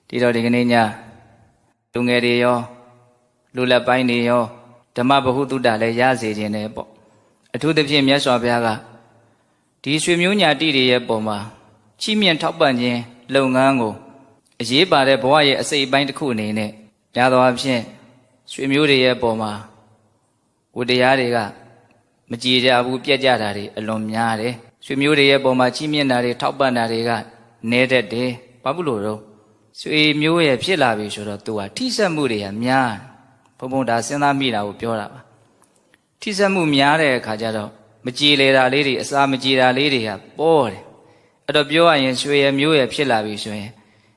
ဒီတော့ဒီကနေ့ညလူငယ်တွေရောလူလက်ပိုင်းတွေရောဓမ္မဗဟုသုတလည်းရစေခြင်းနဲ့ပေါ့အထူးသဖြင့်မြတ်စွာဘုရားကဒီရွှေမျိုးညာတိတွေရဲ့ပုံမှာချီးမြှင့်ထောက်ပံ့ခြင်းလုပ်ငန်းကိုအရေးပါတဲ့ဘဝရဲ့အစိတ်အပိုင်းတစ်ခုအနေနဲ့များသောအားဖြင့်ရွှေမျိုးတွေရဲ့ပုံမှာဝတ္တရားတွေကမကြည်ကြဘူးပြက်ကြတာတွေအလွန်များတယ်ရွှေမျိုးတွေရဲ့ပုံမှာချီးမြှင့်တာတွေထောက်ပံ့တာတွေကနည်းတတ်တယ်ဘာဖြစ်လို့တော့ရွှေမျိုးရဲ့ဖြစ်လာပြီဆိုတော့သူကထိစက်မှုတွေကများဘုံဘုံဒါစဉ်းစားမိတာကိုပြောတာပါထိစက်မှုများတဲ့အခါကျတော့မကြည်လေတာလေးတွေအစာမကြည်တာလေးတွေကပေါ်တယ်အဲ့တော့ပြောရရင်ရွှေရဲ့မျိုးရဲ့ဖြစ်လာပြီဆိုရင်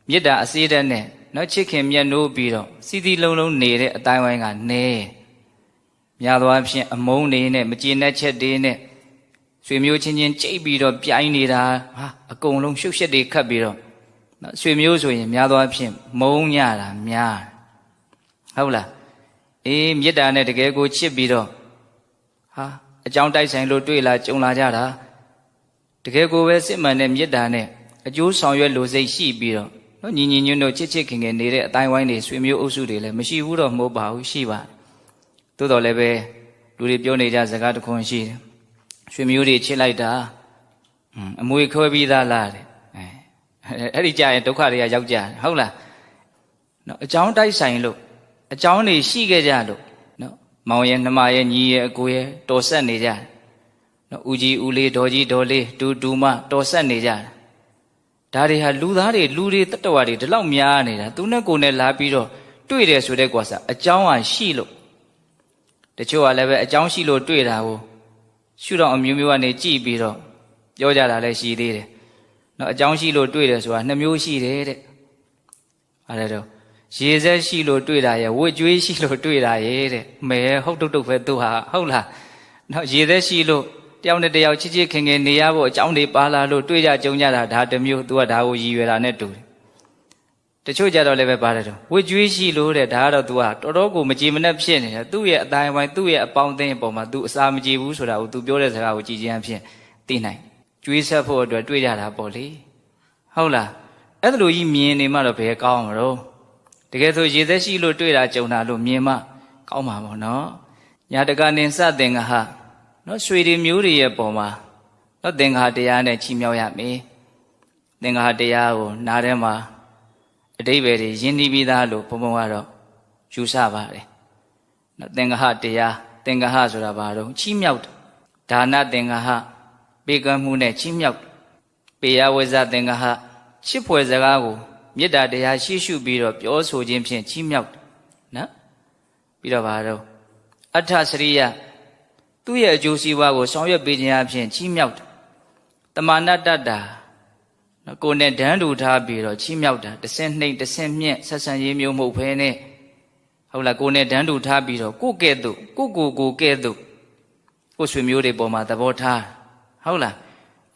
မေတ္တာအစေးတဲ့နဲ့နော်ချစ်ခင်မြတ်နိုးပြီးတော့စီစီလုံးလုံးနေတဲ့အတိုင်းဝိုင်းကနဲများသောအားဖြင့်အမုန်းတွေနဲ့မကြည်နဲ့ချက်တွေနဲ့ရွှေမျိုးချင်းချင်းကြိတ်ပြီးတော့ပြိုင်နေတာဟာအကုန်လုံးရှုပ်ရှက်တွေခတ်ပြီးတော့နော်ရွှေမျိုးဆိုရင်များသောအားဖြင့်မုန်းညတာများဟုတ်လားအေးမေတ္တာနဲ့တကယ်ကိုချစ်ပြီးတော့ဟာအကြောင်းတိုက်ဆိုင်လို့တွေ့လာကြုံလာကြတာတကယ်ကိုပဲစစ်မှန်တဲ့မေတ္တာနဲ့အကျိုးဆောင်ရွက်လို့စိတ်ရှိပြီးတော့နော်ညီညီညွတ်ညွတ်ချစ်ချစ်ခင်ခင်နေတဲ့အတိုင်းဝိုင်းတွေဆွေမျိုးအုပ်စုတွေလည်းမရှိဘူးတော့မဟုတ်ပါဘူးရှိပါတယ်သို့တော်လည်းပဲလူတွေပြောနေကြစကားတစ်ခွန်းရှိတယ်ရွှေမျိုးတွေချစ်လိုက်တာအမွေခွဲပြီးသားလားတဲ့အဲ့ဒီကြရင်ဒုက္ခတွေကရောက်ကြတယ်ဟုတ်လားနော်အကြောင်းတိုက်ဆိုင်လို့အကြောင်းတွေရှိခဲ့ကြလို့နော်မောင်ရဲ့နှမရဲ့ညီရဲ့အကိုရဲ့တော်ဆက်နေကြတယ်နော်ဦးကြီးဦးလေးဒေါ်ကြီးဒေါ်လေးတူမတော်ဆက်နေကြတယ်ဒါတွေဟာလူသားတွေလူတွေတတ္တဝါတွေဒီလောက်များနေတာသူနဲ့ကိုယ်နဲ့လာပြီးတော့တွေ့တယ်ဆိုတဲ့ကွာစားအကြောင်းဟာရှိလို့တချို့ကလည်းပဲအကြောင်းရှိလို့တွေ့တာကိုရှုတော့အမျိုးမျိုးကနေကြည့်ပြီးတော့ပြောကြတာလည်းရှိသေးတယ်နော်အကြောင်းရှိလို့တွေ့တယ်ဆိုတာနှစ်မျိုးရှိတယ်တဲ့အဲ့ဒါတော့ရေစက်ရှိလို့တွေ့တာရဲ့ဝတ်ကြွေးရှိလို့တွေ့တာရဲ့တဲ့မဲဟုတ်တုတ်တုတ်ပဲသူဟာဟုတ်လားနော်ရေစက်ရှိလို့တယောက်နဲ့တယောက်ချစ်ချစ်ခင်ခင်နေရဖို့အကြောင်းတွေပါလာလို့တွေ့ကြကြုံကြတာဒါတစ်မျိုးသူကဒါကိုရည်ရွယ်တာနဲ့တူတယ်တချို့ကြတော့လည်းပဲပါတယ်တော့ဝတ်ကြွေးရှိလို့တဲ့ဒါကတော့ तू ကတော်တော်ကိုမကြည်မနှက်ဖြစ်နေတယ်သူ့ရဲ့အတိုင်းဝိုင်းသူ့ရဲ့အပေါင်းအသင်းအပေါ်မှာ तू အစာမကြည်ဘူးဆိုတာကို तू ပြောတဲ့စကားကိုကြည်ခြင်းအဖြစ်သိနိုင်ကြွေးဆက်ဖို့အတွက်တွေ့ကြတာပေါ့လေဟုတ်လားအဲ့ဒါလိုကြီးမြင်နေမှတော့ဘယ်ကောင်းမှာတော့တကယ်ဆိုရေသက်ရှိလို့တွေ့တာကြုံတာလို့မြင်မှကောင်းမှာပေါ့နော်ညာတကနေစသင်္ဃဟနော်ရွှေတွေမျိုးတွေရဲ့ပုံမှာနော်သင်္ဃဟတရားနဲ့ချီးမြှောက်ရမယ်သင်္ဃဟတရားကိုနားထဲမှာအတိပ္ပယ်တွေယဉ်နီးပြီးသားလို့ဘုံဘုံကတော့ယူဆပါတယ်နော်သင်္ဃဟတရားသင်္ဃဟဆိုတာဘာတော့ချီးမြှောက်ဒါနသင်္ဃဟပေးကမ်းမှုနဲ့ချီးမြှောက်ပေယဝဇ္ဇသင်္ဃဟချစ်ဖွယ်စကားကိုမေတ္တာတရားရှိရှုပြီးတော့ပြောဆိုခြင်းဖြင့်ချီးမြှောက်နော်ပြီးတော့ဘာတော့အဋ္ဌစရိယသူ့ရဲ့အကျိုးစီးပွားကိုဆောင်ရွက်ပေးခြင်းအဖြစ်ချီးမြှောက်တမာဏတတ္တာနော်ကိုယ်နဲ့ဒန်းတူထားပြီးတော့ချီးမြှောက်တာတစ်ဆင့်နှိမ့်တစ်ဆင့်မြင့်ဆက်ဆံရေးမျိုးမဟုတ်ဘဲနဲ့ဟုတ်လားကိုယ်နဲ့ဒန်းတူထားပြီးတော့ကိုယ်ကဲ့သို့ကိုကဲ့သို့ကိုယ်ဆွေမျိုးတွေပေါ်မှာသဘောထားဟုတ်လား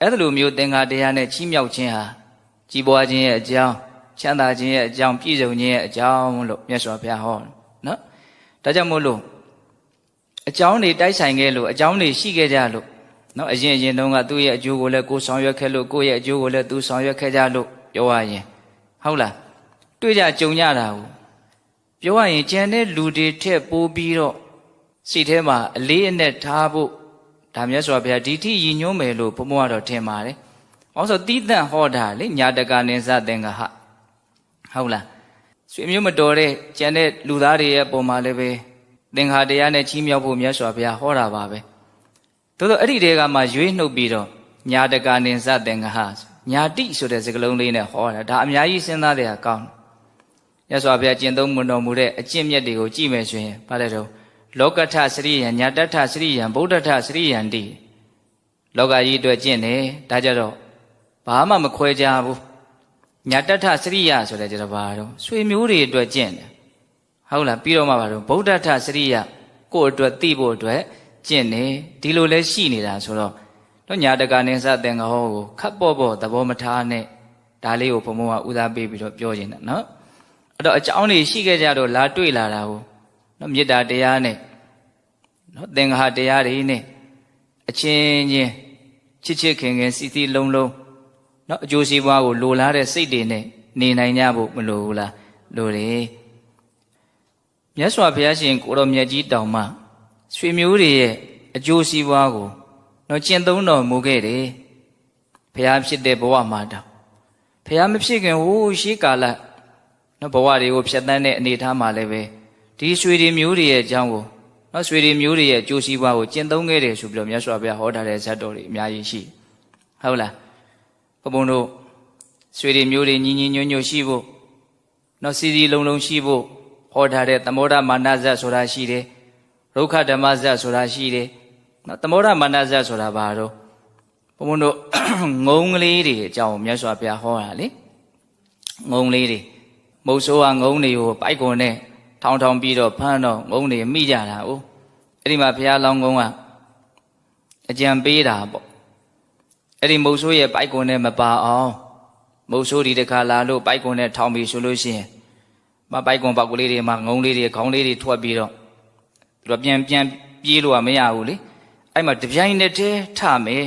အဲ့ဒါလိုမျိုးသင်္ဃာတရားနဲ့ချီးမြှောက်ခြင်းဟာကြီးပွားခြင်းရဲ့အကြောင်းချမ်းသာခြင်းရဲ့အကြောင်းပြည့်စုံခြင်းရဲ့အကြောင်းလို့မြတ်စွာဘုရားဟောနော်ဒါကြောင့်မို့လို့အကြောင်းတွေတိုက်ဆိုင်ခဲ့လို့အကြောင်းတွေရှိခဲ့ကြလို့နော်အရင်တုန်းကသူ့ရဲ့အကျိုးကိုလည်းကိုယ်ဆောင်ရွက်ခဲ့လို့ကိုယ့်ရဲ့အကျိုးကိုလည်းသူဆောင်ရွက်ခဲ့ကြလို့ပြောရရင်ဟုတ်လားတွေ့ကြကြုံကြတာကိုပြောရရင်ကျန်တဲ့လူတွေထက်ပိုပြီးတော့စိတ်ထဲမှာအလေးအနက်ထားဖို့ဒါမြတ်စွာဘုရားဒီထိရည်ညွှန်းမယ်လို့ဘုံဘုံကတော့ထင်ပါတယ်။ဘာလို့ဆိုတိသန့်ဟောတာလေညာတကနိသသင်္ဃဟဟုတ်လားဆွေမျိုးမတော်တဲ့ကျန်တဲ့လူသားတွေရဲ့ပုံမှာလည်းပဲသင်္ဃာတရားနဲ့ချီးမြှောက်ဖို့မြတ်စွာဘုရားဟောတာပါပဲ။သို့သောအဲ့ဒီတဲကမှရွေးနှုတ်ပြီးတော့ညာတကနိသသင်္ဃဟညာတိဆိုတဲ့စကားလုံးလေးနဲ့ဟောတာဒါအများကြီးစဉ်းစားတဲ့အကောင်းမြတ်စွာဘုရားကျင့်သုံးမွန်တော်မူတဲ့အကျင့်မြတ်တွေကိုကြည့်မယ်ဆိုရင်ဘာလဲတော့လောကထစရိယံညာတထစရိယံဗုဒ္ဓထစရိယံတိလောကကြီးအတွက်ကျင့်တယ်ဒါကြတော့ဘာမှမခွဲကြဘူးညာတထစရိယဆိုတဲ့ကြတော့ဘာတော့ဆွေမျိုးတွေအတွက်ကျင့်တယ်ဟုတ်လားပြီးတော့မှဘာတော့ဗုဒ္ဓထစရိယကိုယ့်အတွက်သိဖို့အတွက်ကျင့်တယ်ဒီလိုလဲရှိနေတာဆိုတော့တော့ညာတကနိသသင်္ဃဟောကိုခပ်ပေါ့သဘောမထားနဲ့ဒါလေးကိုဘုံဘုံကဥသာပေးပြီးတော့ပြောခြင်းနော်အဲ့တော့အကြောင်းတွေရှိခဲ့ကြတော့လာတွေ့လာတာကိုနော်မေတ္တာတရားနဲ့နော်သင်္ဃဟတရားတွေနဲ့အချင်းချင်းချစ်ချစ်ခင်ခင်စီစီလုံးလုံးနော်အကျိုးစီးပွားကိုလိုလားတဲ့စိတ်တွေနဲ့ နေနိုင်ကြဖို့မလိုဘူးလားလိုတယ်မြတ်စွာဘုရားရှင်ကိုတော်မြတ်ကြီးတောင်မှရွှေမျိုးတွေရဲ့အကျိုးစီးပွားကိုတော့ကျင့်သုံးတော်မူခဲ့တယ်ဘုရားဖြစ်တဲ့ဘဝမှာတောင်ဘုရားမဖြစ်ခင်ဟိုးရှိကာလနော်ဘဝတွေကိုဖြတ်သန်းတဲ့အနေအထားမှာလည်းပဲဒီရွှေတွေမျိုးတွေရဲ့အကြောင်းကိုနော်ရွှေတွေမျိုးတွေရဲ့အကျိုးစီးပွားကိုကျင့်သုံးခဲ့တယ်ဆိုပြီးတော့မြတ်စွာဘုရားဟောထားတဲ့ဇတ်တော်တွေအများကြီးရှိဟုတ်လားဘုံတို့ရွှေတွေမျိုးတွေညီညီညွတ်ညွတ်ရှိဖို့နော်စီစီလုံးလုံးရှိဖို့ဟောထားတဲ့သမ္မောဓမာနဇတ်ဆိုတာရှိတယ်ရုက္ခဓမ္မဇတ်ဆိုတာရှိတယ်နော်သမ္မောဓမာနဇတ်ဆိုတာဘာတော့ဘုံတို့ငုံကလေးတွေအကြောင်းမြတ်စွာဘုရားဟောတာလေငုံလေးတွေမုတ်ဆိုးကငုံတွေကိုပိုက်ကွန်နဲ့ထောင်ထောင်ပြီးတော့ဖမ်းတော့ငုံတွေမိကြတာ哦အဲ့ဒီမှာဘုရားလောင်းကုန်းကအကြံပေးတာပေါ့အဲ့ဒီမုတ်ဆိုးရဲ့ပိုက်ကွန်နဲ့မပါအောင်မုတ်ဆိုးဒီတခါလာလို့ပိုက်ကွန်နဲ့ထောင်ပြီးဆိုလို့ရှိရင်မပိုက်ကွန်ပေါက်ကလေးတွေမှာငုံလေးတွေခေါင်းလေးတွေထွက်ပြီးတော့သူတို့ပြန်ပြေးလို့ကမရဘူးလေအဲ့မှာတပြိုင်နက်တည်းထမယ်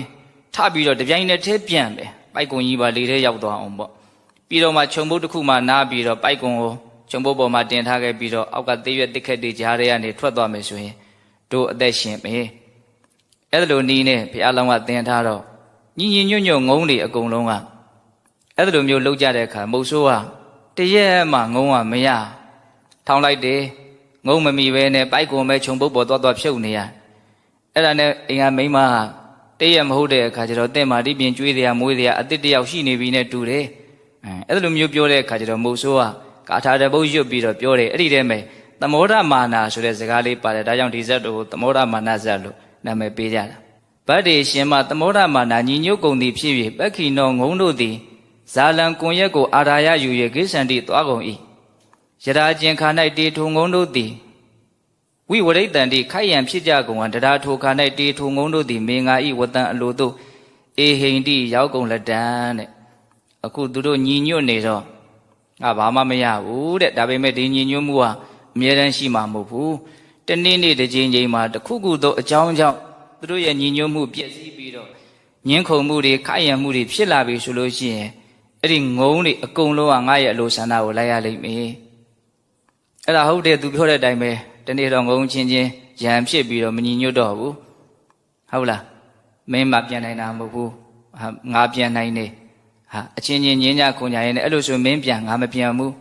ထပြီးတော့တပြိုင်နက်တည်းပြန်ပဲပိုက်ကွန်ကြီးပါလေထဲရောက်သွားအောင်ပေါ့ပြီးတော့မှခြုံပုတ်တစ်ခုမှနားပြီးတော့ပိုက်ကွန်ကိုခြုံပုတ်ပေါ်မှာတင်ထားခဲ့ပြီးတော့အောက်ကသေးရွက်တစ်ခက်တွေကြားထဲကနေထွက်သွားမယ်ဆိုရင်တို့အသက်ရှင်ပဲအဲ့လိုနီးနဲ့ဘုရားလောင်းကသင်ထားတော့ညီညီညွတ်ညွတ်ငုံတွေအကုန်လုံးကအဲ့လိုမျိုးလှုပ်ကြတဲ့အခါမုတ်ဆိုးကတရက်မှငုံကမရထောင်လိုက်တယ်ငုံမမီပဲနဲ့ပိုက်ကွန်ပဲခြုံပုတ်ပေါ်သွားဖြုတ်နေရအဲ့ဒါနဲ့အင်္ဂါမိန်းမဟာတရက်မဟုတ်တဲ့အခါကျတော့တင့်မာတိပြင်ကျွေးတရားမွေးတရားအတစ်တယောက်ရှိနေပြီနဲ့တူတယ်အဲ့လိုမျိုးပြောတဲ့အခါကျတော့မုတ်ဆိုးကကာထာတပုတ်ရွတ်ပြီးတော့ပြောတယ်အဲ့ဒီတည်းမဲ့သမောဓမာနာဆိုတဲ့စကားလေးပါတယ်ဒါကြောင့်ဒီဇတ်တို့ကိုသမောဓမာနာဇတ်လို့နာမည်ပေးကြတာဗတ္တိရှင်မသမောဓမာနာညီညွတ်ကုန်သည်ဖြစ်၍ပက္ခိနောငုံတို့သည်ဇာလံကွန်ရက်ကိုအာရာယယူ၍ကိစ္ဆန္တိသွားကုန်၏ယရာကျင်ခါ၌တေထုံငုံတို့သည်ဝိဝရိတ္တန်တိခိုက်ရန်ဖြစ်ကြကုန်ဟန်တရားထိုခါ၌တေထုံငုံတို့သည်မေငါဤဝတ္တံအလိုတို့အေဟိန္တိရောက်ကုန်လက်တန်းတဲ့အခုသူတို့ညီညွတ်နေတော့ငါဘာမှမရဘူးတဲ့ဒါပေမဲ့ဒီညီညွတ်မှုဟာအမြဲတမ်းရှိမှာမဟုတ်ဘူးတနေ့နေ့တစ်ချိန်ချိန်မှာတစ်ခုခုသောအကြောင်းကြောင့်သူတို့ရဲ့ညီညွတ်မှုပြည့်စည်ပြီးတော့ညှင်းခုန်မှုတွေခိုက်ရန်မှုတွေဖြစ်လာပြီဆိုလို့ရှိရင်အဲ့ဒီငုံတွေအကုန်လုံးကငါရဲ့အလိုဆန္ဒကိုလိုက်ရလိမ့်မယ်အဲ့ဒါဟုတ်တယ်သူပြောတဲ့အတိုင်းပဲတနေ့တော့ငုံချင်းချင်းရံဖြစ်ပြီးတော့မညီညွတ်တော့ဘူးဟုတ်လားမင်းမပြန်နိုင်တာမဟုတ်ဘူးငါပြန်နိုင်တယ်ဟာအချင်းချင်းညင်းကြခွန်ကြရင်လည်းအဲ့လိုဆိုမင်းပြန်ငါမပြန်ဘူး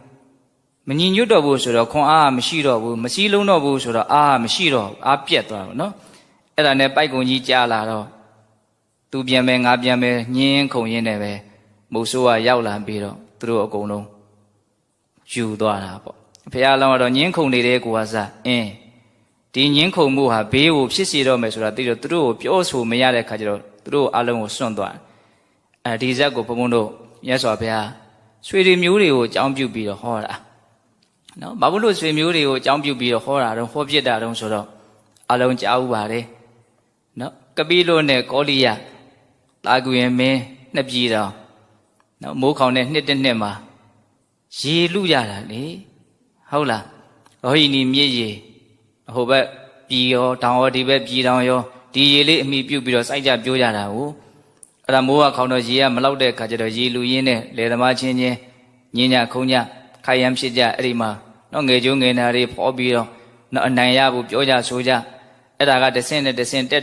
မညီညွတ်တော့ဘူးဆိုတော့ခွန်အားမရှိတော့ဘူးမစည်းလုံးတော့ဘူးဆိုတော့အားမရှိတော့အားပြတ်သွားတော့နော်အဲ့ဒါနဲ့ပိုက်ကုံကြီးကြားလာတော့သူပြန်မယ်ငါပြန်မယ်ညင်းခုန်ရင်းနဲ့ပဲမုတ်ဆိုးကရောက်လာပြီးတော့သူတို့အကုန်လုံးယူသွားတာပေါ့ဘုရားလောင်းကတော့ညင်းခုန်နေတဲ့ကိုကစားဒီညင်းခုန်မှုဟာဘေးကိုဖြစ်စေတော့မယ်ဆိုတာသိတော့သူတို့ကိုပြောဆိုမရတဲ့ခါကျတော့သူတို့အလုံးကိုစွန့်သွားတယ်ဒီဇက်ကိုဘုံဘုံတို့မြတ်စွာဘုရားရွှေတွေမျိုးတွေကိုအကြောင်းပြုပြီးတော့ဟောတာနော်ဘာလို့ရွှေမျိုးတွေကိုအကြောင်းပြုပြီးတော့ဟောတာတော့ဟောပြစ်တာတော့ဆိုတော့အလုံးကြားဥပါတယ်နော်ကပိလုနဲ့ကောလိယတာကူရင်မင်းနှစ်ပြည်တော်နော်မိုးခေါင်တဲ့နှစ်တစ်နှစ်မှာရေလူရတာလေဟုတ်လားရောဟိနီမြစ်ရေဟိုဘက်ပြည်ရောတောင်ရောဒီဘက်ပြည်တောင်ရောဒီရေလေးအမိပြုတ်ပြီးတော့စိုက်ကြပြိုးကြတာကိုအဲ့ဒါမိုးကခေါင်တော့ရေကမလောက်တဲ့ခါကျတော့ရေလူရင်းနဲ့လေသမားချင်းချင်းညင်းညခုံညခိုင်ရန်ဖြစ်ကြအဲ့ဒီမှာနော်ငယ်ကျိုးငယ်နာတွေဖော်ပြီးတော့နော်အနိုင်ရဖို့ပြောကြဆိုကြအဲ့ဒါကတဆင့်နဲ့တဆင့်တ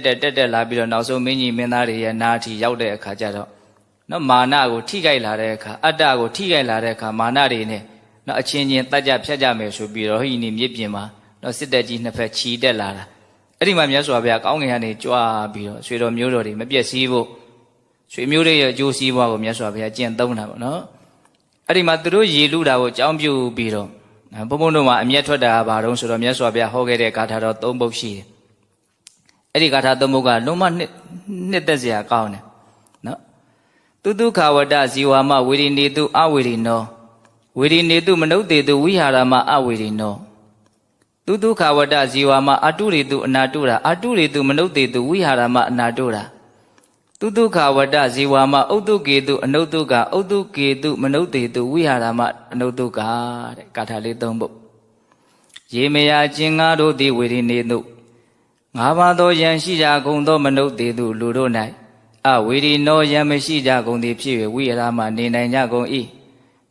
က်လာပြီးတော့နောက်ဆုံးမင်းကြီးမင်းသားတွေရဲ့နားထီရောက်တဲ့အခါကျတော့နော်မာနကိုထိခိုက်လာတဲ့အခါအတ္တကိုထိခိုက်လာတဲ့အခါမာနတွေနဲ့နော်အချင်းချင်းတတ်ကြဖြတ်ကြမယ်ဆိုပြီးတော့ဟိနီမြစ်ပြင်မှာနော်စစ်တပ်ကြီးနှစ်ဖက်ချီတက်လာတာအဲ့ဒီမှာမြတ်စွာဘုရားကောင်းကင်ကနေကြွားပြီးတော့ရွှေတော်မျိုးတော်တွေမပြည့်စည်ဖို့ရွှေမျိုးတွေရဲ့အကျိုးစီးပွားကိုမြတ်စွာဘုရားကျင့်သုံးတာပေါ့နော်အဲ့ဒီမှာသူတို့ရေလူတာကိုအကြောင်းပြုပြီးတော့ဘုံဘုံတို့မှာအမျက်ထွက်တာကဘာတော့ဆိုတော့မြတ်စွာဘုရားဟောခဲ့တဲ့ဂါထာတော်၃ပုဒ်ရှိတယ်အဲ့ဒီဂါထာ၃ပုဒ်ကလုံးဝနှစ်သက်စရာကောင်းတယ်နော်တုတုခဝတ္တဇီဝမဝေရိနေတုအဝေရိနောဝေရိနေတုမနုဿေတုဝိဟာရမအဝေရိနောတုတုခဝတ္တဇီဝမအတုရိတုအနာတုရာအတုရိတုမနုဿေတုဝိဟာရမအနာတုရာတုတုခဝတ္တဇီဝမဥတုကေတုအနုတုကဥတုကေတုမနုဿေတုဝိဟာရမအနုတုကတဲ့ဂါထာလေး၃ပုဒ်ရေမယာချင်းငါတို့သည်ဝေရိနေတုငါးပါးသောယံရှိကြကုန်သောမနုဿေတုလူတို့၌အဝေရိနောယံမရှိကြကုန်သည်ဖြစ်၍ဝိဟာရမနေနိုင်ကြကုန်၏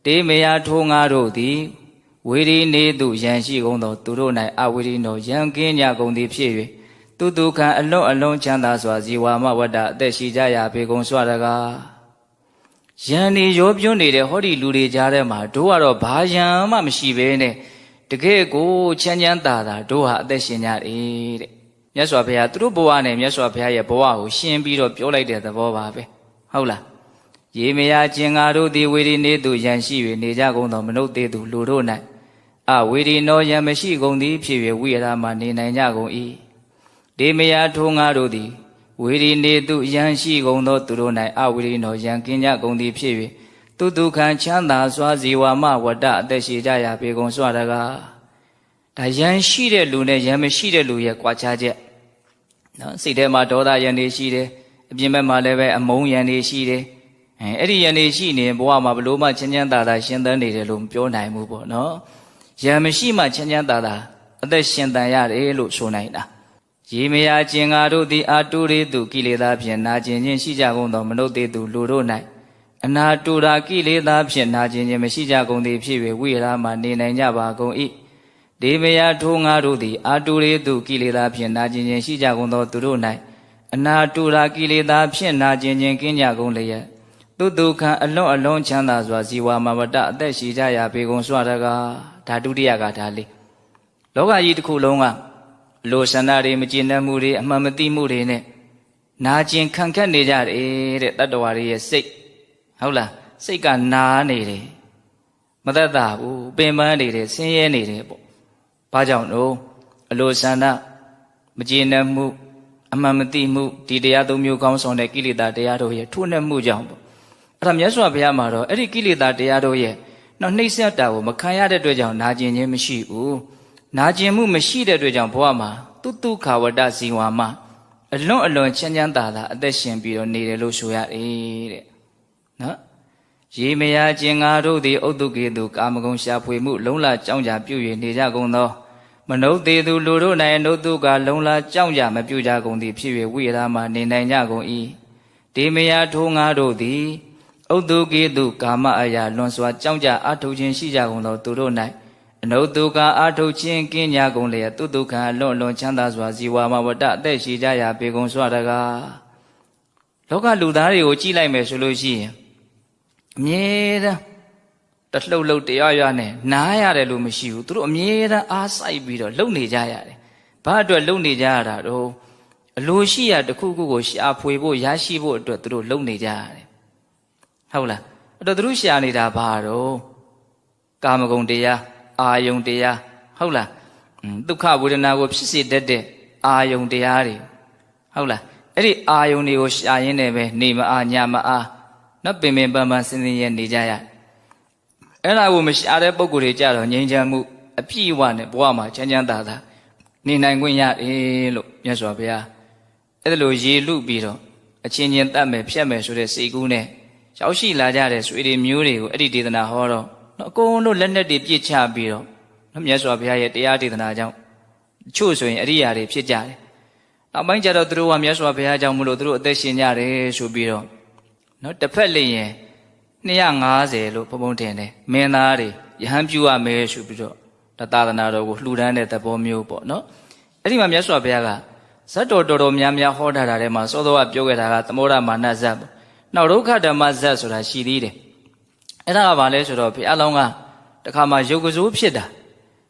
တေမယာထိုးငါတို့သည်ဝေရီနေသူယံရှိကုန်သောသူတို့၌အဝေရီနောယံကင်းကြကုန်သည်ဖြစ်၍သူဒုက္ခအလွန်အလွန်ချမ်းသာစွာဇီဝမဝတ္တအသက်ရှိကြရာပေကုန်စွာတကားယံနေရောပြွန်းနေတဲ့ဟောဒီလူတွေကြားထဲမှာတို့ကတော့ဘာယံမှမရှိဘဲနဲ့တကယ်ကိုချမ်းချမ်းသာသာတို့ဟာအသက်ရှင်ကြတယ်တဲ့မြတ်စွာဘုရားသူတို့ဘဝနဲ့မြတ်စွာဘုရားရဲ့ဘဝကိုရှင်းပြီးတော့ပြောလိုက်တဲ့သဘောပါပဲဟုတ်လားရေမယာကျင်ငါတို့သည်ဝေရီနေသူယံရှိ၍နေကြကုန်သောမနုဿသေးသူလူတို့၌အဝေရီနောယံမရှိကုန်သည်ဖြစ်၍ဝိရမနေနိုင်ကြကုန်၏ဒေမယာထိုးငါတို့သည်ဝေရီနေသူယံရှိကုန်သောသူတို့၌အဝေရီနောယံကင်းကြကုန်သည်ဖြစ်၍သူဒုက္ခချမ်းသာစွာဇီဝမဝတ္တအသက်ရှိကြရာပေကုန်စွာတကားဒါယံရှိတဲ့လူနဲ့ယံမရှိတဲ့လူရဲ့ကွာခြားချက်နော်စိတ်ထဲမှာဒေါသယံနေရှိတယ်အပြင်ဘက်မှာလည်းပဲအမုန်းယံနေရှိတယ်အဲ့ဒီယံနေရှိနေဘဝမှာဘလို့မှချမ်းချမ်းသာသာရှင်သန်နေတယ်လို့မပြောနိုင်ဘူးပေါ့နော်ယံမရှိမှချမ်းချမ်းသာသာအသက်ရှင်သန်ရတယ်လို့ဆိုနိုင်တာရေမယာကျင်ငါတို့သည်အာတုရေသူကိလေသာဖြင့်နာကျင်ခြင်းရှိကြကုန်သောမနုဿသေးသူလူတို့၌အနာတုရာကိလေသာဖြင့်နာကျင်ခြင်းမရှိကြကုန်သည်ဖြစ်၍ဝိရမနေနိုင်ကြပါကုန်၏ဒေမယာထိုးငါတို့သည်အာတုရေသူကိလေသာဖြင့်နာကျင်ခြင်းရှိကြကုန်သောသူတို့၌အနာတုရာကိလေသာဖြင့်နာကျင်ခြင်းကင်းကြကုန်လျက်သူဒုက္ခအလွန်အလွန်ချမ်းသာစွာဇီဝမဝတ္တအသက်ရှိကြရာပေကုန်စွာတကားဒါဒုတိယကဒါလေးလောကကြီးတစ်ခုလုံးကလိုဆန္ဒတွေမကျေနပ်မှုတွေအမှန်မသိမှုတွေနဲ့နာကျင်ခံခက်နေကြတယ်တဲ့တတ္တဝါတွေရဲ့စိတ်ဟုတ်လားစိတ်ကနာနေတယ်မသက်သာဘူးပင်ပန်းနေတယ်ဆင်းရဲနေတယ်ပေါ့ဘာကြောင့်လို့အလိုဆန္ဒမကျေနပ်မှုအမှန်မသိမှုဒီတရားသုံးမျိုးကောင်းဆောင်တဲ့ကိလေသာတရားတို့ရဲ့ထိုးနှက်မှုကြောင့်ပေါ့အဲ့ဒါမြတ်စွာဘုရားမှာတော့အဲ့ဒီကိလေသာတရားတို့ရဲ့နှိမ့်ဆက်တာကိုမခံရတဲ့အတွက်ကြောင့်နာကျင်ခြင်းမရှိဘူးနာကျင်မှုမရှိတဲ့အတွက်ကြောင့်ဘဝမှာသူတုခဝတ္တဇီဝမှာအလွန်အလွန်ချမ်းချမ်းသာသာအသက်ရှင်ပြီးတော့နေတယ်လို့ဆိုရတယ်တဲ့နော်ရေမယာကျင်ငါတို့သည်ဥဒ္ဒကေတုကာမဂုဏ်ရှာဖွေမှုလုံလကြောင်းကြပြု၍နေကြကုန်သောမနုဿသေးသူလူတို့၌အနုတုကလုံလကြောင်းကြမပြုကြကုန်သည်ဖြစ်၍ဝိရမနေနိုင်ကြကုန်၏ဒေမယာထိုးငါတို့သည်ဥဒ္ဒကေတုကာမအရာလွန်စွာကြောင်းကြအထုတ်ခြင်းရှိကြကုန်သောသူတို့၌အနုတုကအထုတ်ခြင်းကင်းကြကုန်လျက်သူဒုက္ခအလွန်အလွန်ချမ်းသာစွာဇီဝမဝတ္တအသက်ရှိကြရာပေကုန်စွာတကားလောကလူသားတွေကိုကြည့်လိုက်မယ်ဆိုလို့ရှိရင်အမြဲတမ်းတလှုပ်လှုပ်တရားရနဲ့နားရတယ်လို့မရှိဘူးသူတို့အမြဲတမ်းအားစိုက်ပြီးတော့လှုပ်နေကြရတယ်ဘာအတွက်လှုပ်နေကြရတာတော့အလိုရှိရတစ်ခုခုကိုရှာဖွေဖို့ရရှိဖို့အတွက်သူတို့လှုပ်နေကြရတယ်ဟုတ်လားအဲ့တော့သူတို့ရှာနေတာဘာတော့ကာမဂုဏ်တရားအာယုန်တရားဟုတ်လားဒုက္ခဝေဒနာကိုဖြစ်စေတတ်တဲ့အာယုန်တရားတွေဟုတ်လားအဲ့ဒီအာယုန်တွေကိုရှာရင်းနဲ့ပဲနေမအားညမအားနော်ပင်ပင်ပန်းပန်းစင်စင်ရဲနေကြရအဲ့ဒါကိုမရှာတဲ့ပုံကိုယ်တွေကြတော့ငြိမ်းချမ်းမှုအပြည့်အဝနဲ့ဘဝမှာချမ်းချမ်းသာသာနေနိုင်ခွင့်ရတယ်လို့မြတ်စွာဘုရားအဲ့ဒါလိုရေလူပြီးတော့အချင်းချင်းတတ်မယ်ဖြတ်မယ်ဆိုတဲ့စိတ်ကူးနဲ့ရောက်ရှိလာကြတဲ့ဆွေတွေမျိုးတွေကိုအဲ့ဒီဒေသနာဟောတော့နော်အကုန်လုံးလက်နဲ့တွေပြစ်ချပြီးတော့နော်မြတ်စွာဘုရားရဲ့တရားဒေသနာကြောင့်ချို့ဆိုရင်အရိယာတွေဖြစ်ကြတယ်နောက်ပိုင်းကျတော့သူတို့ကမြတ်စွာဘုရားကြောင့်မလို့သူတို့အသက်ရှင်ကြတယ်ဆိုပြီးတော့နော်တစ်ဖက်လည်းရင်250လို့ဘုံတင်တယ်မင်းသားတွေယဟန်ပြုရမယ်ဆိုပြီးတော့သာသနာတော်ကိုလှူဒန်းတဲ့သဘောမျိုးပေါ့နော်အဲ့ဒီမှာမြတ်စွာဘုရားကဇတ်တော်တော်များများဟောထားတာထဲမှာစောစောကပြောခဲ့တာကသမုဒ္ဒမာနဇတ်နောက်ဒုက္ခဓမ္မဇတ်ဆိုတာရှိသေးတယ်အဲ့ဒါကဘာလဲဆိုတော့ဘုရားလောင်းကတခါမှယုတ်ကစိုးဖြစ်တာ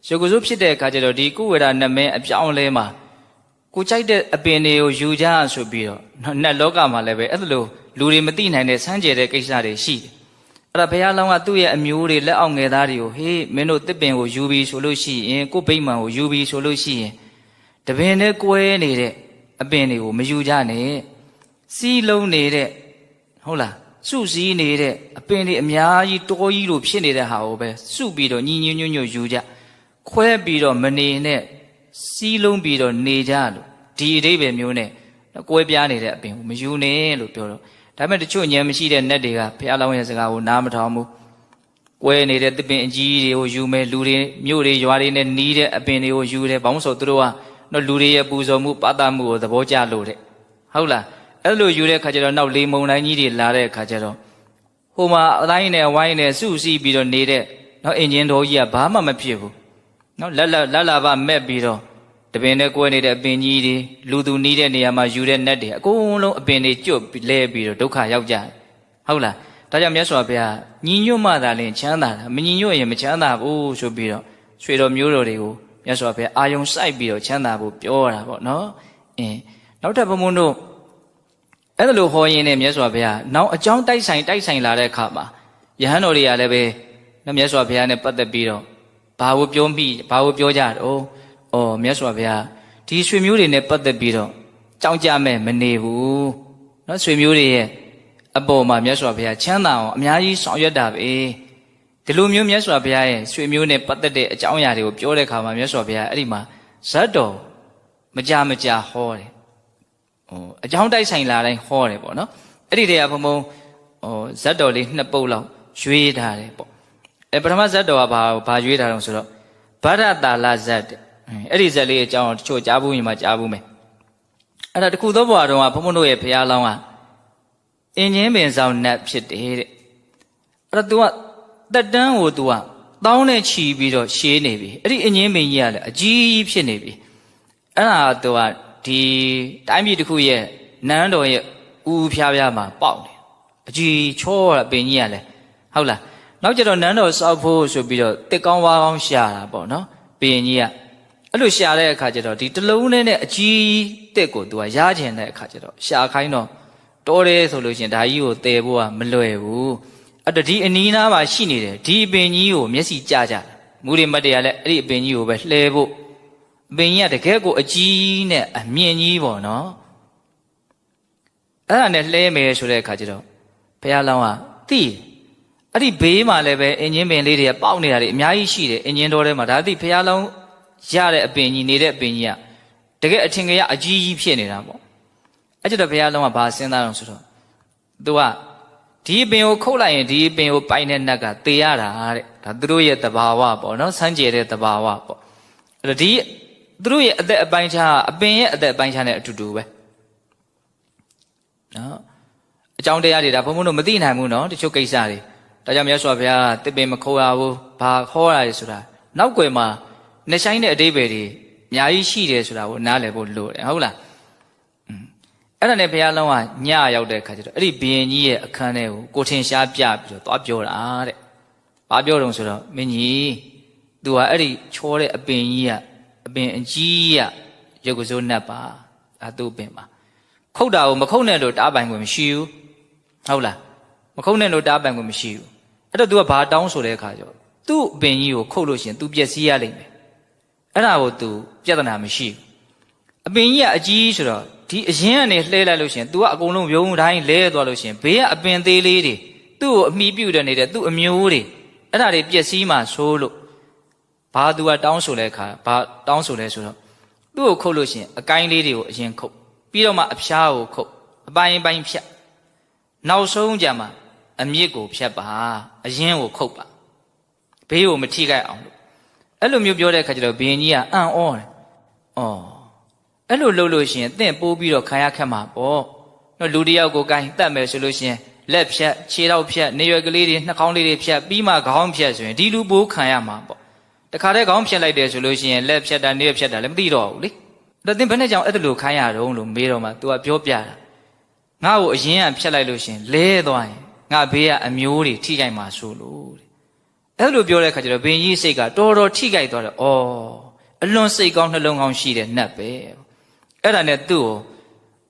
ယုတ်ကစိုးဖြစ်တဲ့အခါကျတော့ဒီကုဝေဒနမင်းအပြောင်းလဲမှာကိုကြိုက်တဲ့အပင်တွေကိုယူကြဆိုပြီးတော့နတ်လောကမှာလည်းပဲအဲ့လိုလူတွေမသိနိုင်တဲ့ဆန်းကျယ်တဲ့ကိစ္စတွေရှိတယ်အဲ့ဒါဘုရားလောင်းကသူ့ရဲ့အမျိုးတွေလက်အောက်ငယ်သားတွေကိုဟေးမင်းတို့တစ်ပင်ကိုယူပြီးဆိုလို့ရှိရင်ကိုဗိမာန်ကိုယူပြီးဆိုလို့ရှိရင်တပင်နဲ့ကွဲနေတဲ့အပင်တွေကိုမယူကြနဲ့စီးလုံးနေတဲ့ဟုတ်လားစုစည်းနေတဲ့အပင်တွေအများကြီးတောကြီးလိုဖြစ်နေတဲ့ဟာကိုပဲစုပြီးတော့ညီညွတ်ညွတ်ညွတ်ယူကြခွဲပြီးတော့မနေနဲ့စီးလုံးပြီးတော့နေကြလို့ဒီအဓိပ္ပာယ်မျိုးနဲ့ကွဲပြားနေတဲ့အပင်ကိုမယူနဲ့လို့ပြောတော့ဒါပေမဲ့တချို့ဉာဏ်မရှိတဲ့နတ်တွေကဘုရားလောင်းရဲ့စကားကိုနားမထောင်ဘူးကွဲနေတဲ့သစ်ပင်အကြီးတွေကိုယူမယ်လူတွေမြို့တွေရွာတွေနဲ့နီးတဲ့အပင်တွေကိုယူတယ်ဘာလို့ဆိုသူတို့ကတော့လူတွေရဲ့ပူဇော်မှုပသမှုကိုသဘောကျလို့တဲ့ဟုတ်လားအဲ့လိုယူတဲ့ခါကျတော့နောက်လေမုန်တိုင်းကြီးတွေလာတဲ့ခါကျတော့ဟ ဟိုမှာအတိုင်းနဲ့ဝိုင်းနဲ့စုစည်းပြီးတော့နေတဲ့နော်အင်ဂျင်တော်ကြီးကဘာမှမဖြစ်ဘူးနော်လက်လာပါမက်ပြီးတော့တပင်နဲ့ကွဲနေတဲ့အပင်ကြီးတွေလူသူနီးတဲ့နေရာမှာယူတဲ့နက်တွေအကုန်လုံးအပင်တွေကျွတ်လဲပြီးတော့ဒုက္ခရောက်ကြတယ်ဟုတ်လားဒါကြောင့်မြတ်စွာဘုရားညီညွတ်မှသာလင်ချမ်းသာတာမညီညွတ်ရင်မချမ်းသာဘူးဆိုပြီးတော့ရွှေတော်မျိုးတော်တွေကိုမြတ်စွာဘုရားအာယုံစိုက်ပြီးတော့ချမ်းသာဖို့ပြောတာပေါ့နော်နောက်ထပ်ဘုံဘုံတို့အဲ့ဒါလိုဟောရင်းနဲ့မြတ်စွာဘုရားနောက်အကြောင်းတိုက်ဆိုင်လာတဲ့အခါမှာယဟန်တော်တွေကလည်းပဲမြတ်စွာဘုရားနဲ့ပတ်သက်ပြီးတော့ဘာကိုပြောကြတော့မြတ်စွာဘုရားဒီရွှေမျိုးတွေနဲ့ပတ်သက်ပြီးတော့ကြောင်းကြမဲ့မနေဘူးနော်ရွှေမျိုးတွေရဲ့အပေါ်မှာမြတ်စွာဘုရားချမ်းသာအောင်အများကြီးဆောင်ရွက်တာပဲဒီလိုမျိုးမြတ်စွာဘုရားရဲ့ရွှေမျိုးနဲ့ပတ်သက်တဲ့အကြောင်းအရာတွေကိုပြောတဲ့အခါမှာမြတ်စွာဘုရားအဲ့ဒီမှာဇတ်တော်မကြဟောတယ်အကြောင်းတိုက်ဆိုင်လာတိုင်းဟောတယ်ပေါ့နော်အဲ့ဒီတည်းကဘုံဘုံဇတ်တော်လေး2ပုဒ်လောက်ရွေးထားတယ်ပေါ့ပထမဇတ်တော်ကဘာရွေးထားတော့ဆိုတော့ဗဒ္ဒတာလဇတ်အဲ့ဒီဇတ်လေးအကြောင်းတချို့ကြားဘူးရင်မှကြားဘူးမယ်အဲ့ဒါတခုသောဘဝတုန်းကဘုံဘုံတို့ရဲ့ဘုရားလောင်းကအင်းချင်းပင်ဆောင်နတ်ဖြစ်တယ်တဲ့အဲ့တော့ तू ကတက်တန်းကို तू ကတောင်းနဲ့ချီပြီးတော့ရှေးနေပြီအဲ့ဒီအင်းချင်းပင်ကြီးကလည်းအကြီးဖြစ်နေပြီအဲ့ဒါ तू ကဒီတိုင်းပြည်တစ်ခုရဲ့နန်းတော်ရဲ့ဦးဖျားမှာပေါက်တယ်အကြီးချောတာပင်ကြီးကလည်းဟုတ်လားနောက်ကျတော့နန်းတော်စောက်ဖို့ဆိုပြီးတော့တစ်ကောင်းဝါကောင်းရှာတာပေါ့နော်ပင်ကြီးကအဲ့လိုရှာတဲ့အခါကျတော့ဒီတလုံးနဲ့အကြီးတက်ကို तू ကရားကျင်တဲ့အခါကျတော့ရှာခိုင်းတော့တော်တယ်ဆိုလို့ရှိရင်ဒါကြီးကိုတည်ဖို့ကမလွယ်ဘူးအဲ့တော့ဒီအနီးနားမှာရှိနေတယ်ဒီအပင်ကြီးကိုမျက်စိကြကြမူရိမတ်တရားလည်းအဲ့ဒီအပင်ကြီးကိုပဲလှဲဖို့အပင်ကြီးကတကယ်ကိုအကြီးနဲ့အမြင့်ကြီးပေါ့နော်အဲ့ဒါနဲ့လှဲမယ်ဆိုတဲ့အခါကျတော့ဘုရားလောင်းကသိအဲ့ဒီဘေးမှာလည်းပဲအင်ဂျင်ပင်လေးတွေကပေါက်နေတာတွေအများကြီးရှိတယ်အင်ဂျင်တော်ထဲမှာဒါသိဘုရားလောင်းရတဲ့အပင်ကြီးနေတဲ့အပင်ကြီးကတကယ်အထင်ကြီးအကြီးကြီးဖြစ်နေတာပေါ့အဲ့ကျတော့ဘုရားလုံးကဘာစဉ်းစားတော့ဆိုတော့ तू ကဒီအပင်ကိုခုတ်လိုက်ရင်ဒီအပင်ကိုပိုင်တဲ့နတ်ကသေရတာတဲ့ဒါသူတို့ရဲ့သဘာဝပေါ့နော်စမ်းကြယ်တဲ့သဘာဝပေါ့အဲ့တော့ဒီသူတို့ရဲ့အသက်အပိုင်းခြားအပင်ရဲ့အသက်အပိုင်းခြားနဲ့အတူတူပဲနော်အကြောင်းတရားတွေဒါဘုံဘုံတို့မသိနိုင်ဘူးနော်တချို့ကိစ္စတွေဒါကြောင့်မြတ်စွာဘုရားကတစ်ပင်မခိုးရဘူးဘာခေါ်ရလဲဆိုတာနောက်ွယ်မှာနှဆိုင်တဲ့အတိပ္ပယ်တွေအများကြီးရှိတယ်ဆိုတာကိုနားလည်ဖို့လိုတယ်ဟုတ်လားအဲ့ဒါနဲ့ဘုရားလုံးကညရောက်တဲ့အခါကျတော့အဲ့ဒီဘုရင်ကြီးရဲ့အခန်းထဲကိုထင်ရှားပြပြီးတော့သွားပြောတာတဲ့။ဘာပြောတုံးဆိုတော့မင်းကြီး तू ကအဲ့ဒီချောတဲ့အပင်ကြီးကအပင်အကြီးကရုပ်ကစိုးနတ်ပါဒါသူ့အပင်ပါခုတ်တာကိုမခုတ်နဲ့လို့တားပိုင်ခွင့်မရှိဘူးဟုတ်လားမခုတ်နဲ့လို့တားပိုင်ခွင့်မရှိဘူးအဲ့တော့ तू ကဘာတောင်းဆိုတဲ့အခါကျတော့သူ့အပင်ကြီးကိုခုတ်လို့ရှိရင် तू ပျက်စီးရလိမ့်မယ်အဲ့ဒါကို तू ပြဿနာမရှိဘူးအပင်ကြီးကအကြီးဆိုတော့ဒီအရင်ကနေလှဲလိုက်လို့ရှိရင် तू ကအကုန်လုံးရုံတိုင်းလဲသွားလို့ရှိရင်ဘေးကအပင်သေးလေးတွေသူ့ကိုအမိပြုတ်တဲ့နေတဲ့သူ့အမျိုးတွေအဲ့ဒါတွေပျက်စီးမှဆိုးလို့ဘာ तू ကတောင်းဆိုလဲခါဘာတောင်းဆိုလဲဆိုတော့သူ့ကိုခုတ်လို့ရှိရင်အကိုင်းလေးတွေကိုအရင်ခုတ်ပြီးတော့မှအဖျားကိုခုတ်အပိုင်းပိုင်းဖြတ်နောက်ဆုံးကြမှာအမြစ်ကိုဖြတ်ပါအရင်ကိုခုတ်ပါဘေးကိုမထိခိုက်အောင်လို့အဲ့လိုမျိုးပြောတဲ့အခါကျတော့ဘုရင်ကြီးကအံ့ဩတယ်အဲ့လိုလုပ်လို့ရှိရင်တင့်ပိုးပြီးတော့ခံရခက်မှာပေါ့နော်လူတယောက်ကိုကိုင်းတတ်မယ်ဆိုလို့ရှိရင်လက်ဖြတ်ခြေထောက်ဖြတ်နေရွက်ကလေးတွေနှာခေါင်းလေးတွေဖြတ်ပြီးမှခေါင်းဖြတ်ဆိုရင်ဒီလူပိုးခံရမှာပေါ့တခါတည်းခေါင်းဖြတ်လိုက်တယ်ဆိုလို့ရှိရင်လက်ဖြတ်တာနေရွက်ဖြတ်တာလည်းမသိတော့ဘူးလေဒါသင်ဘယ်နဲ့ကြောင့်အဲ့လိုခိုင်းရတော့လို့မေးတော့မှ तू ကပြောပြတာငါ့ကိုအရင်ကဖြတ်လိုက်လို့ရှိရင်လဲသွားရင်ငါဘေးကအမျိုးတွေထိခိုက်မှာဆိုလို့တဲ့အဲ့လိုပြောတဲ့အခါကျတော့ဘင်ကြီးစိတ်ကတော်တော်ထိခိုက်သွားတယ်အလွန်စိတ်ကောင်းနှလုံးကောင်းရှိတဲ့နတ်ပဲအဲ့ဒါနဲ့သူ့ကို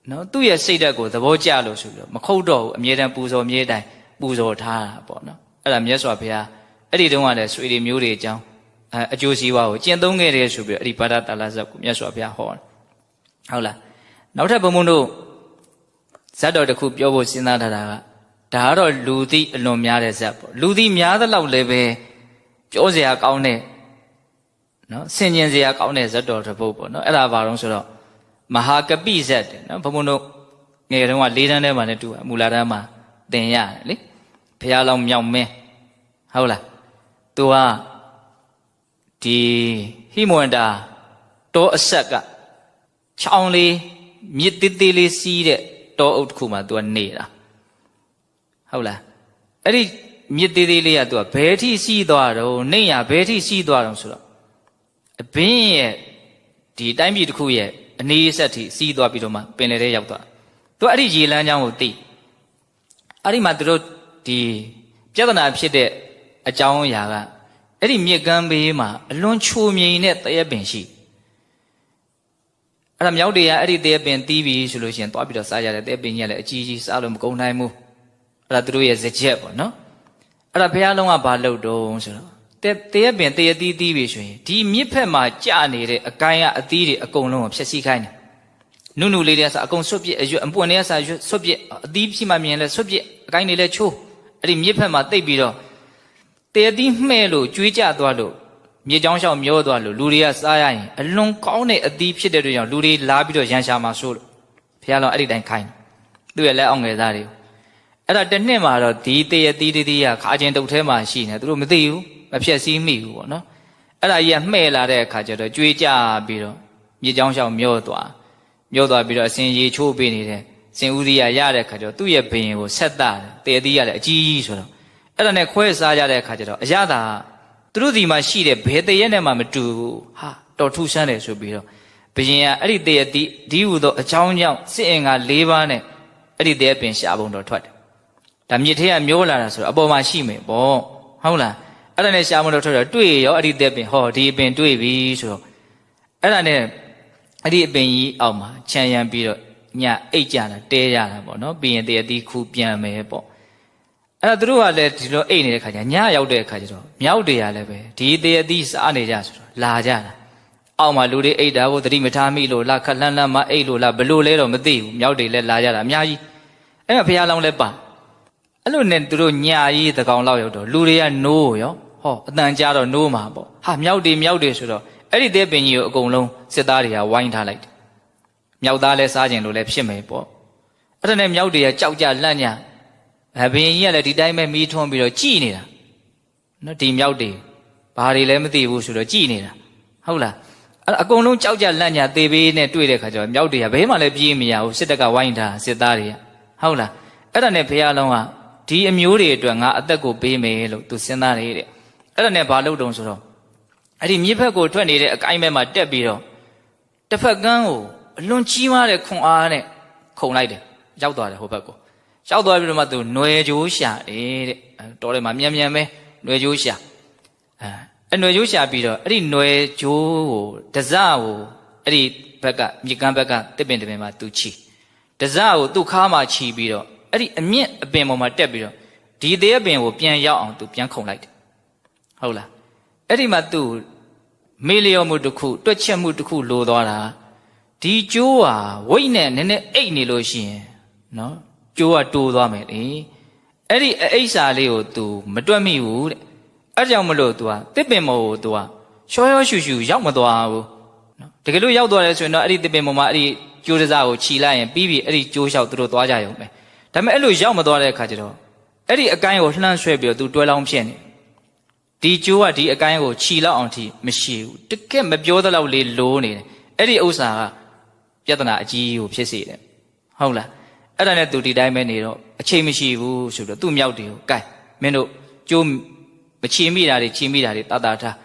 နော်သူ့ရဲ့စိတ်ဓာတ်ကိုသဘောကျလို့ဆိုပြီးတော့မခုတ်တော့ဘူးအမြဲတမ်းပူဇော်အမြဲတမ်းပူဇော်ထားတာပေါ့နော်အဲ့ဒါမြတ်စွာဘုရားအဲ့ဒီတုန်းကလည်းဆွေတွေမျိုးတွေအကြောင်းအကျိုးစီးပွားကိုကျင့်သုံးခဲ့တယ်ဆိုပြီးတော့အဲ့ဒီဘာဒတာလဇတ်ကိုမြတ်စွာဘုရားဟောတယ်ဟုတ်လားနောက်ထပ်ဘုံဘုံတို့ဇတ်တော်တစ်ခုပြောဖို့စဉ်းစားထားတာကဒါကတော့လူသိအလွန်များတဲ့ဇတ်ပေါ့လူသိများသလောက်လည်းပဲပြောစရာကောင်းတဲ့နော်ဆင်ញင်စရာကောင်းတဲ့ဇတ်တော်တစ်ပုဒ်ပေါ့နော်အဲ့ဒါဘာလို့ဆိုတော့မဟာကပိဇတ်တဲ့နော်ဘုံဘုံတို့ငယ်တုန်းက၄တန်းထဲမှာလည်းတူမူလာတန်းမှာသင်ရတယ်လေဘုရားလောင်းမြောက်မင်းဟုတ်လားသူကဒီဟိမဝန္တာတောအဆက်ကချောင်းလေးမြစ်သေးသေးလေးစီးတဲ့တောအုပ်တစ်ခုမှာသူကနေတာဟုတ်လား အဲ့ဒီမြစ်သေးသေးလေးကသူကဘယ်ထိစီးသွားတော့နေရဘယ်ထိစီးသွားတော့ဆိုတော့အဘင်းရဲ့ဒီတိုင်းပြည်တစ်ခုရဲ့အနေအဆက်ထိစီးသွားပြီးတော့မှပင်လယ်ထဲရောက်သွားသူအဲ့ဒီရေလမ်းကြောင်းကိုသိအဲ့ဒီမှာသူတို့ဒီပြဿနာဖြစ်တဲ့အကြောင်းအရာကအဲ့ဒီမြစ်ကမ်းဘေးမှာအလွန်ချိုမြိန်တဲ့သရက်ပင်ရှိအဲ့ဒါမြောက်တွေကအဲ့ဒီသရက်ပင်တီးပြီးဆိုလို့ရှိရင်သွားပြီးတော့စားကြတယ်သရက်ပင်ကြီးကလည်းအကြီးကြီးစားလို့မကုန်နိုင်ဘူးအဲ့ဒါသူတို့ရဲ့စကြက်ပေါ့နော်အဲ့ဒါဘုရားလုံးကဘာလုပ်တော့ဆိုတော့တရက်ပင်တရက်တီးတီးပြီဆိုရင်ဒီမြစ်ဖက်မှာကြာနေတဲ့အကိုင်းကအသီးတွေအကုန်လုံးကိုဖျက်ဆီးခိုင်းတယ်နုနုလေးတွေကစအကုန်ဆွတ်ပြစ်အရွက်အပွင့်တွေကစဆွတ်ပြစ်အသီးဖြစ်မှမြင်လဲဆွတ်ပြစ်အကိုင်းတွေလည်းချိုးအဲ့ဒီမြစ်ဖက်မှာတိတ်ပြီးတော့တရက်တီးမှဲ့လို့ကျွေးကြသွားလို့မြေချောင်းလျှောက်မျောသွားလို့လူတွေကစားရရင်အလွန်ကောင်းတဲ့အသီးဖြစ်တဲ့အတွက်ကြောင့်လူတွေလာပြီးတော့ရန်ရှာမှာဆိုလို့ဘုရားလုံးအဲ့ဒီတိုင်းခိုင်းသူ့ရဲ့လက်အောင်ငယ်သားတွေအဲ့ဒါတစ်နှစ်မှာတော့ဒီတရက်တီးတီးကခါချင်းတုတ်ထဲမှာရှိနေသူတို့မသိဘူးမဖြက်စီးမိဘူးပေါ့နော်အဲ့ဒါကြီးကမှဲ့လာတဲ့အခါကျတော့ကြွေးကြပြီးတော့မြေချောင်းလျှောက်မျောသွားပြီးတော့အစင်ရေချိုးပေးနေတဲ့စင်ဦးစီးရတဲ့အခါကျတော့သူ့ရဲ့ဘရင်ကိုဆက်တာတယ်တည်တည်ရတယ်အကြီးကြီးဆိုတော့အဲ့ဒါနဲ့ခွဲစားကြတဲ့အခါကျတော့အရသာသူတို့ဒီမှာရှိတဲ့ဘယ်တရက်နဲ့မှမတူဘူးဟာတော်ထူးဆန်းတယ်ဆိုပြီးတော့ဘရင်ကအဲ့ဒီတရက်ဒီဟူသောအချောင်းကြောင့်စစ်အင်္ဂါ၄ပါးနဲ့အဲ့ဒီတရက်ပင်ရှာပုံတော်ထွက်တယ်ဒါမြစ်ထဲကမျောလာတာဆိုတော့အပေါ်မှာရှိမယ်ပေါ့ဟုတ်လားအဲ့ဒါနဲ့ရှာမလို့ထွက်တော့တွေ့ရောအဲ့ဒီသက်ပင်ဟောဒီအပင်တွေ့ပြီဆိုတော့အဲ့ဒါနဲ့အဲ့ဒီအပင်ကြီးအောက်မှာခြံရံပြီးတော့ညအိတ်ကြတာတဲရတာပေါ့နော်ပြီးရင်တရတိခူပြန်မယ်ပေါ့အဲ့ဒါသူတို့ကလည်းဒီလိုအိတ်နေတဲ့ခါကျညရောက်တဲ့ခါကျတော့မြောက်တွေကလည်းပဲဒီတရတိစားနေကြဆိုတော့လာကြတာအောက်မှာလူတွေအိတ်တာကိုသတိမထားမိလို့လားခက်လန်းလန်းမအိတ်လို့လားဘလို့လဲတော့မသိဘူးမြောက်တွေလည်းလာကြတာအများကြီးအဲ့မှာဘုရားလောင်းလည်းပါအဲ့လိုနဲ့သူတို့ညာကြီးတကောင်လောက်ရောက်တော့လူတွေကနိုးရောဟောအတန်ကြားတော့နိုးမှာပေါ့ဟာမြောက်တွေဆိုတော့အဲ့ဒီတဲ့ပင်ကြီးကိုအကုန်လုံးစစ်သားတွေကဝိုင်းထားလိုက်တယ်မြောက်သားလဲစားကျင်လို့လဲဖြစ်မယ်ပေါ့အဲ့ဒါနဲ့မြောက်တွေကကြောက်ကြလန့်ညဘင်ကြီးကလည်းဒီတိုင်းပဲမီးထွန်းပြီးတော့ကြည်နေတာနော်ဒီမြောက်တွေဘာတွေလဲမသိဘူးဆိုတော့ကြည်နေတာဟုတ်လားအဲ့အကုန်လုံးကြောက်ကြလန့်ညသေဘေးနဲ့တွေ့တဲ့ခါကျတော့မြောက်တွေကဘယ်မှလည်းပြေးမရဘူးစစ်တပ်ကဝိုင်းထားစစ်သားတွေကဟုတ်လားအဲ့ဒါနဲ့ဘုရားလုံးကဒီအမျိုးတွေအတွက်ငါအသက်ကိုပေးမယ်လို့သူစဉ်းစားနေတယ်အဲ့ဒါနဲ့ဘာလုပ်တုံဆိုတော့အဲ့ဒီမြစ်ဘက်ကိုထွက်နေတဲ့အကိုင်းဘက်မှာတက်ပြီးတော့တစ်ဖက်ကန်းကိုအလွန်ကြီးမားတဲ့ခွန်အားနဲ့ခုန်လိုက်တယ်ရောက်သွားတယ်ဟိုဘက်ကိုရောက်သွားပြီးတော့မှသူຫນွယ်ကြိုးရှာတယ်တဲ့တော်တယ်မှာမြန်မြန်ပဲຫນွယ်ကြိုးရှာအဲ့ຫນွယ်ကြိုးရှာပြီးတော့အဲ့ဒီຫນွယ်ကြိုးကိုတစကိုအဲ့ဒီဘက်ကမြစ်ကမ်းဘက်ကတစ်ပင်တစ်ပင်မှာသူချီတစကိုသူ့ခါမှာချီပြီးတော့အဲ့ဒီအမြင့်အပင်ပေါ်မှာတက်ပြီးတော့ဒီသေးအပင်ကိုပြန်ရောက်အောင်သူပြန်ခုန်လိုက်တယ်ဟုတ်လားအဲ့ဒီမှာသူမေလျော်မှုတစ်ခုတွက်ချက်မှုတစ်ခုလိုသွားတာဒီကျိုးဟာဝိတ်နဲ့နည်းနည်းအိတ်နေလို့ရှိရင်နော်ကျိုးကတိုးသွားမယ်လေအဲ့ဒီအိတ်စာလေးကိုသူမတွက်မိဘူးတဲ့အဲ့ကြောင့်မလို့သူကတစ်ပင်မော်ကိုသူကရှောရှူရှူရောက်မသွားဘူးနော်တကယ်လို့ရောက်သွားတယ်ဆိုရင်တော့အဲ့ဒီတစ်ပင်မော်မှာအဲ့ဒီကျိုးတစားကိုခြီလိုက်ရင်ပြီးပြီအဲ့ဒီကျိုးလျှောက်သူတို့သွားကြရုံပဲဒါပေမဲ့အဲ့လိုရောက်မသွားတဲ့အခါကျတော့အဲ့ဒီအကိုင်းကိုလှမ်းဆွဲပြီးတော့သူတွဲလောင်းဖြစ်နေဒီကျိုးကဒီအကိုင်းကိုခြီလောက်အောင်ထိမရှိဘူးတကက်မပြောသလောက်လေးလိုးနေတယ်အဲ့ဒီဥစ္စာကပြဿနာအကြီးကိုဖြစ်စေတယ်ဟုတ်လားအဲ့ဒါနဲ့သူဒီတိုင်းပဲနေတော့အချိန်မရှိဘူးဆိုတော့သူ့မြောက်တွေကိုကိုင်းမင်းတို့ကျိုးမချီမိတာတွေချီမိတာတွေတာတာထာ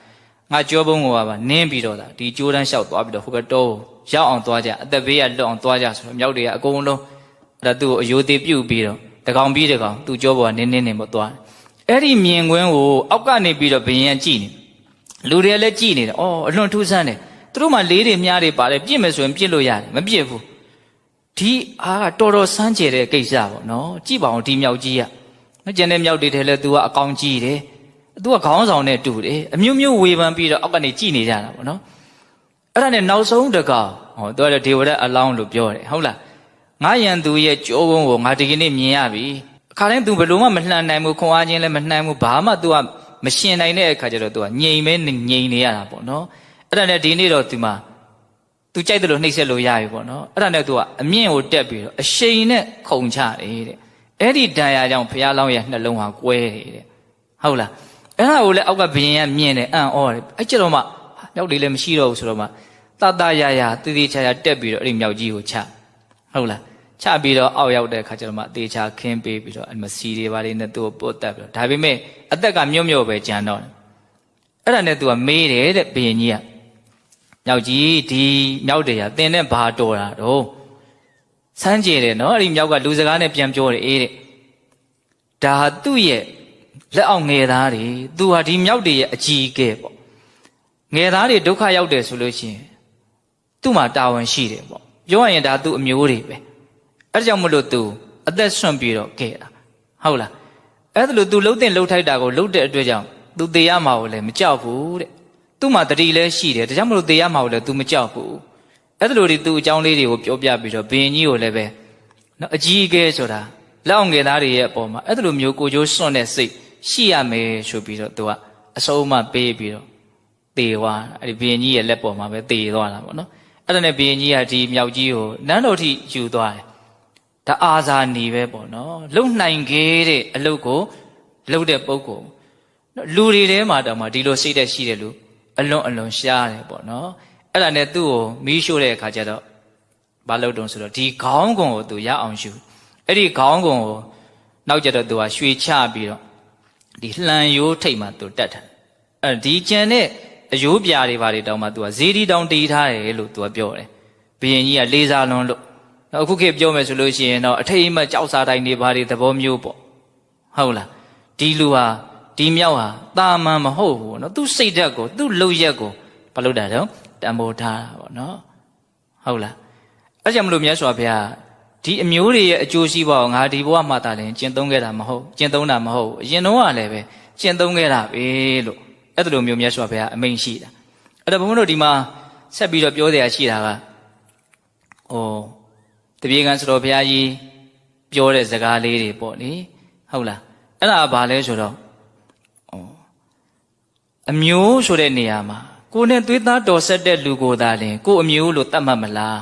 းငါကြောပုံးကိုပါနင်းပြီးတော့ဒီကျိုးတန်းလျှောက်သွားပြီးတော့ဟိုဘက်တော့ရောက်အောင်သွားကြအသက်ဘေးကလွတ်အောင်သွားကြဆိုတော့မြောက်တွေကအကုန်လုံးအဲ့ဒါသူ့ကိုအယိုသေးပြုတ်ပြီးတော့တကောင်ပြီးတကောင်သူ့ကြောပေါ်ကနင်းနေမသွားအဲ့ဒီမြင်ကွင်းကိုအောက်ကနေပြီးတော့ဘယင်ကြည့်နေလူတွေလည်းကြည့်နေတယ်အော်အလွန်ထူးဆန်းတယ်သူတို့မှလေးတွေမြားတွေပါတယ်ပြစ်မယ်ဆိုရင်ပြစ်လို့ရတယ်မပြစ်ဘူးဒီအားကတော်တော်စမ်းကြယ်တဲ့ကိစ္စပေါ့နော်ကြည့်ပါအောင်ဒီမြောက်ကြီးကနော်ကျန်တဲ့မြောက်တွေထဲလဲ तू ကအကောင်ကြီးတယ် तू ကခေါင်းဆောင်နဲ့တူတယ်အမျိုးမျိုးဝေဖန်ပြီးတော့အောက်ကနေကြည့်နေကြတာပေါ့နော်အဲ့ဒါနဲ့နောက်ဆုံးတကောင်ဟော तू ကဒေဝရအလောင်းလို့ပြောတယ်ဟုတ်လားငါယံသူရဲ့ကြိုးဝန်းကိုငါဒီကနေ့မြင်ရပြီအခါတိုင်း तू ဘယ်လိုမှမလှန်နိုင်ဘူးခွန်အားချင်းလည်းမနှမ်းဘူးဘာမှ तू ကမရှင်နိုင်တဲ့အခါကျတော့ तू ကငြိမ်မဲငြိမ်နေရတာပေါ့နော်အဲ့ဒါနဲ့ဒီနေ့တော့ तू မှာ तू ကြိုက်တယ်လို့နှိမ့်ဆက်လို့ရပြီပေါ့နော်အဲ့ဒါနဲ့ तू ကအမြင့်ကိုတက်ပြီးတော့အရှိန်နဲ့ခုန်ချတယ်တဲ့အဲ့ဒီတန်ရာကြောင့်ဘုရားလောင်းရဲ့နှလုံးဟာကွဲတယ်တဲ့ဟုတ်လားအဲ့ဒါကိုလည်းအောက်ကဘရင်ကမြင်တယ်အံ့ဩတယ်အဲ့ကျတော့မှမြောက်လေးလည်းမရှိတော့ဘူးဆိုတော့မှတတရရတည်တည်ချာချာတက်ပြီးတော့အဲ့ဒီမြောက်ကြီးကိုချဟုတ်လား ချပြီးတော့အောက်ရောက်တဲ့အခါကျတော့မှတေချာခင်းပေးပြီးတော့မစီတွေပါလေးနဲ့သူ့ကိုပုတ်တက်ပြီးတော့ဒါပေမဲ့အသက်ကမြို့ပဲကြံတော့အဲ့ဒါနဲ့သူကမေးတယ်တဲ့ဘုရင်ကြီးကမြောက်ကြီးဒီမြောက်တွေကသင်နဲ့ဘာတော်တာတော့စမ်းကြည့်တယ်နော်အဲ့ဒီမြောက်ကလူစကားနဲ့ပြန်ပြောတယ်အေးတဲ့ဒါဟာသူ့ရဲ့လက်အောက်ငယ်သားတွေသူဟာဒီမြောက်တွေရဲ့အကြီးအကဲပေါ့ငယ်သားတွေဒုက္ခရောက်တယ်ဆိုလို့ရှိရင်သူ့မှာတာဝန်ရှိတယ်ပေါ့ပြောရရင်ဒါသူ့အမျိုးတွေပဲအဲ့ဒါကြောင့်မလို့သူအသက်ဆွန့်ပြီးတော့ခဲ့တာဟုတ်လားအဲ့ဒါလို့သူလှုပ်တဲ့လှုပ်ထိုက်တာကိုလှုပ်တဲ့အတွက်ကြောင့်သူသေရမှာကိုလည်းမကြောက်ဘူးတဲ့သူ့မှာတတိလည်းရှိတယ်ဒါကြောင့်မလို့သေရမှာကိုလည်းသူမကြောက်ဘူးအဲ့ဒါလို့ဒီသူ့အကြောင်းလေးတွေကိုပြောပြပြီးတော့ဘုရင်ကြီးကိုလည်းပဲနော်အကြီးအကဲဆိုတာလက်အောင်ငယ်သားတွေရဲ့အပေါ်မှာအဲ့ဒါလိုမျိုးကိုကြိုးစွန့်တဲ့စိတ်ရှိရမယ်ဆိုပြီးတော့သူကအဆုံးအမပေးပြီးတော့သေသွားအဲ့ဒီဘုရင်ကြီးရဲ့လက်ပေါ်မှာပဲသေသွားတာပေါ့နော်အဲ့ဒါနဲ့ဘုရင်ကြီးကဒီမြောက်ကြီးကိုနန်းတော်ထိယူသွားတယ်ဒါအာဇာနည်ပဲပေါ့နော်လုံနိုင်ခဲ့တဲ့အလုပ်ကိုလုပ်တဲ့ပုဂ္ဂိုလ်လူတွေထဲမှာတောင်မှဒီလိုစိတ်သက်ရှိတယ်လို့အလွန်ရှားတယ်ပေါ့နော်အဲ့ဒါနဲ့သူ့ကိုမီးရှို့တဲ့အခါကျတော့ဘာလုပ်တုံးဆိုတော့ဒီခေါင်းကုံကိုသူရအောင်ယူအဲ့ဒီခေါင်းကုံကိုနောက်ကျတော့သူကရွှေချပြီးတော့ဒီလှန်ရိုးထိတ်မှသူတက်တယ်အဲ့ဒီကျန်တဲ့အယိုးပြာတွေဘာတွေတောင်မှသူကဇေဒီတောင်တီးထားတယ်လို့သူကပြောတယ်ဘုရင်ကြီးကလေးစားလွန်းလို့အခုခေတ်ပြောမယ်ဆိုလို့ရှိရင်တော့အထိတ်အမှတ်ကြောက်စားတိုင်းတွေဘာတွေသဘောမျိုးပေါ့ဟုတ်လားဒီလူဟာဒီမြောက်ဟာတာမန်မဟုတ်ဘူးနော်သူစိတ်ဓာတ်ကိုသူ့လုံရက်ကိုဘာလို့တာတော့တံမိုးထားတာပေါ့နော်ဟုတ်လားအဲ့ကြောင့်မလို့မြတ်စွာဘုရားဒီအမျိုးတွေရဲ့အကျိုးစီးပွားကိုငါဒီဘဝမှာတာလည်းကျင့်သုံးခဲ့တာမဟုတ်ကျင့်သုံးတာမဟုတ်အရင်တော့ကလည်းပဲကျင့်သုံးခဲ့တာပဲလို့အဲ့ဒါလိုမျိုးမြတ်စွာဘုရားအမိန့်ရှိတာအဲ့တော့ဘုန်းတို့ဒီမှာဆက်ပြီးတော့ပြောတဲ့အရာရှိတာကတပြေကံစတော်ဘုရားကြီးပြောတဲ့စကားလေးတွေပေါ့လေဟုတ်လားအဲ့ဒါဘာလဲဆိုတော့အမျိုးဆိုတဲ့နေရာမှာကိုယ်နဲ့သွေးသားတော်ဆက်တဲ့လူကိုသာလင်ကိုယ်အမျိုးလို့သတ်မှတ်မလား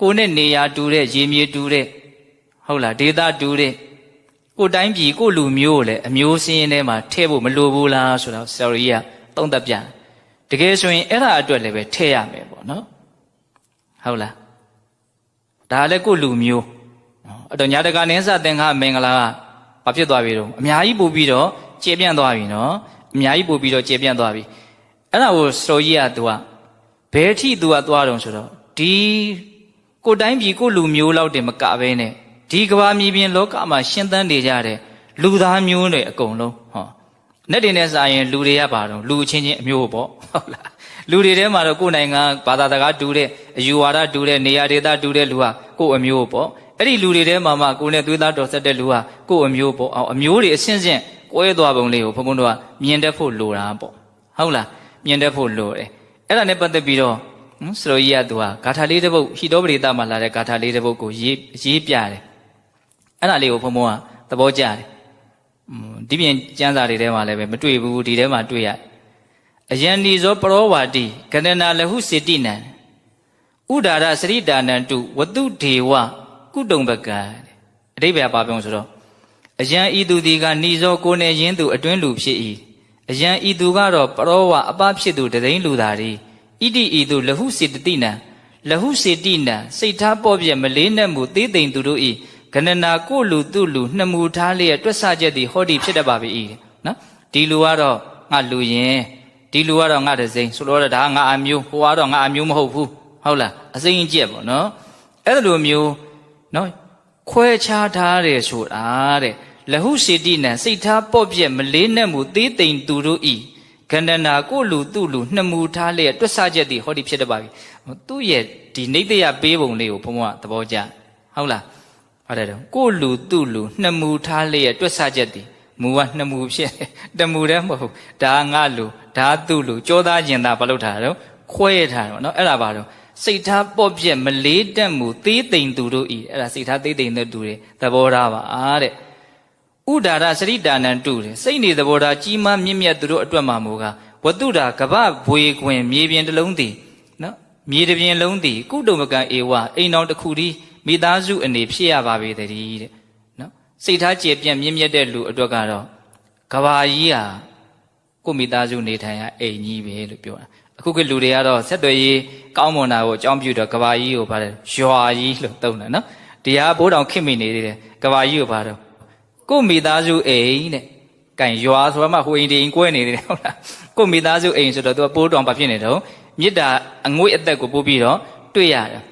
ကိုယ်နဲ့နေရာတူတဲ့ရေမြေတူတဲ့ဟုတ်လားဒေသတူတဲ့ကိုယ်တိုင်းပြည်ကိုယ်လူမျိုးကိုလည်းအမျိုးစင်းရင်ထဲမှာထည့်ဖို့မလိုဘူးလားဆိုတော့ဆရာကြီးကသုံးသပ်ပြန်တကယ်ဆိုရင်အဲ့ဒါအတွက်လည်းပဲထည့်ရမယ်ပေါ့နော်ဟုတ်လားဒါလည်းကိုယ်လူမျိုးအဲ့တော့ညာတကာနင်းစသင်္ဃမင်္ဂလာကဘာဖြစ်သွားပြီတော့အများကြီးပို့ပြီးတော့ကျေပြန့်သွားပြီနော်အများကြီးပို့ပြီးတော့ကျေပြန့်သွားပြီအဲ့ဒါကိုစတော်ကြီးကသူကဘယ်ထိသူကသွားတော့ဆိုတော့ဒီကိုတိုင်းပြည်ကိုလူမျိုးလောက်တင်မကပဲနဲ့ဒီကဘာမြေပြင်လောကမှာရှင်သန်နေကြတဲ့လူသားမျိုးတွေအကုန်လုံးနဲ့တင်နဲ့စာရင်လူတွေကပါတော့လူချင်းချင်းအမျိုးပေါ့ဟုတ်လားလူတွေထဲမှာတော့ကိုယ်နိုင်ငံဘာသာစကားတူတဲ့အယူဝါဒတူတဲ့နေရာဒေသတူတဲ့လူဟာကိုယ်အမျိုးပေါ့အဲ့ဒီလူတွေထဲမှာမှကိုယ်နဲ့သွေးသားတော်ဆက်တဲ့လူဟာကိုယ်အမျိုးပေါ့အမျိုးတွေအဆင့်ဆင့်ကွဲသွားပုံလေးကိုဘုန်းဘုန်းတို့ကမြင်တတ်ဖို့လိုတာပေါ့ဟုတ်လားမြင်တတ်ဖို့လိုတယ်အဲ့ဒါနဲ့ပတ်သက်ပြီးတော့စလိုကြီးကသူဟာဂါထာလေးတစ်ပုဒ်ဟိတောပရိသမှာလာတဲ့ဂါထာလေးတစ်ပုဒ်ကိုရေးပြတယ်အဲ့ဒါလေးကိုဘုန်းဘုန်းကသဘောကျတယ်ဒီပြင်ကျမ်းစာတွေထဲမှာလည်းပဲမတွေ့ဘူးဒီထဲမှာတွေ့ရအယံဒီဇောပရောဝါတိကဏနာလဟုစေတိနံဥဒါရစရိတာနံတုဝတုဒေဝကုတုံပကံအဓိပ္ပာယ်ပါပြောဆိုတော့အယံဤသူဒီကဏီဇောကိုနေရင်းသူအတွင်းလူဖြစ်၏အယံဤသူကတော့ပရောဝအပဖြစ်သူတသိန်းလူသားသည်ဣတိဤသူလဟုစေတတိနံလဟုစေတိနံစိတ်ထားပေါ်ပြက်မလေးနဲ့မှုသေးသိမ်သူတို့၏ကဏနာကိုလူသူလူနှမှုထားလျက်တွက်ဆချက်သည်ဟောဒီဖြစ်တတ်ပါ၏နော်ဒီလူကတော့ငါလူရင်ဒီလူကတော့ငါတစိမ့်ဆိုတော့ဒါငါအမျိုးဟိုကတော့ငါအမျိုးမဟုတ်ဘူးဟုတ်လားအစိမ့်အကျက်ပေါ့နော်အဲ့လိုမျိုးနော်ခွဲခြားထားတယ်ဆိုတာတဲ့လဟုစေတိနံစိတ်ထားပေါ့ပြက်မလေးနဲ့မှုသေးသိမ်သူတို့ဤကန္တနာကိုလူသူလူနှမှုထားလျက်တွက်ဆချက်သည်ဟောဒီဖြစ်တတ်ပါပြီသူ့ရဲ့ဒီနေတရပေးပုံလေးကိုဘုံဘုံကသဘောကျဟုတ်လားဟုတ်တယ်တော့ကိုလူသူလူနှမှုထားလျက်တွက်ဆချက်သည်မူကနှမှုဖြစ်တမှုတည်းမဟုတ်ဒါငါလူဒါသူ့လူကြောသားကျင်သားဘာလို့ထားတော့ခွဲထားတယ်နော်အဲ့ဒါပါတော့စိတ်ထားပေါ့ပြက်မလေးတက်မှုသေးသိမ်သူတို့ဤအဲ့ဒါစိတ်ထားသေးသိမ်တဲ့သူတွေသဘောထားပါတဲ့ဥဒါရစရိတာနံတုတယ်စိတ်နေသဘောထားကြီးမားမြင့်မြတ်သူတို့အတွက်မှာမို့ကဝတုတာကပ္ပဘွေခွင်မြေပြင်တစ်လုံးတည်နော်မြေတစ်ပြင်လုံးတည်ကုတုံမကံဧဝအိမ်တော်တစ်ခုဒီမိသားစုအနေဖြစ်ရပါပေတည်းတဲ့နော်စိတ်ထားကျေပြန့်မြင့်မြတ်တဲ့လူအတွက်ကတော့ကဘာကြီးဟာကိုမိသားစုနေထိုင်ရအိမ်ကြီးပဲလို့ပြောတာ အခုကလူတွေကတော့ဆက်သွယ်ရေးကောင်းမွန်တာကိုအကြောင်းပြုတော့ကဘာကြီးကိုပါတယ်ရွာကြီးလို့သုံးတယ်နော်ဒီဟာဘိုးတော်ခင်မိနေသေးတယ်ကဘာကြီးကိုပါတော့ကိုမိသားစုအိမ်တဲ့ကင်ရွာဆိုမှဟိုအိမ်ဒီအိမ်ကွဲနေသေးတယ်ဟုတ်လားကိုမိသားစုအိမ်ဆိုတော့သူကဘိုးတော်ဘာဖြစ်နေတော့မေတ္တာအငွေ့အသက်ကိုပို့ပြီးတော့တွေ့ရတယ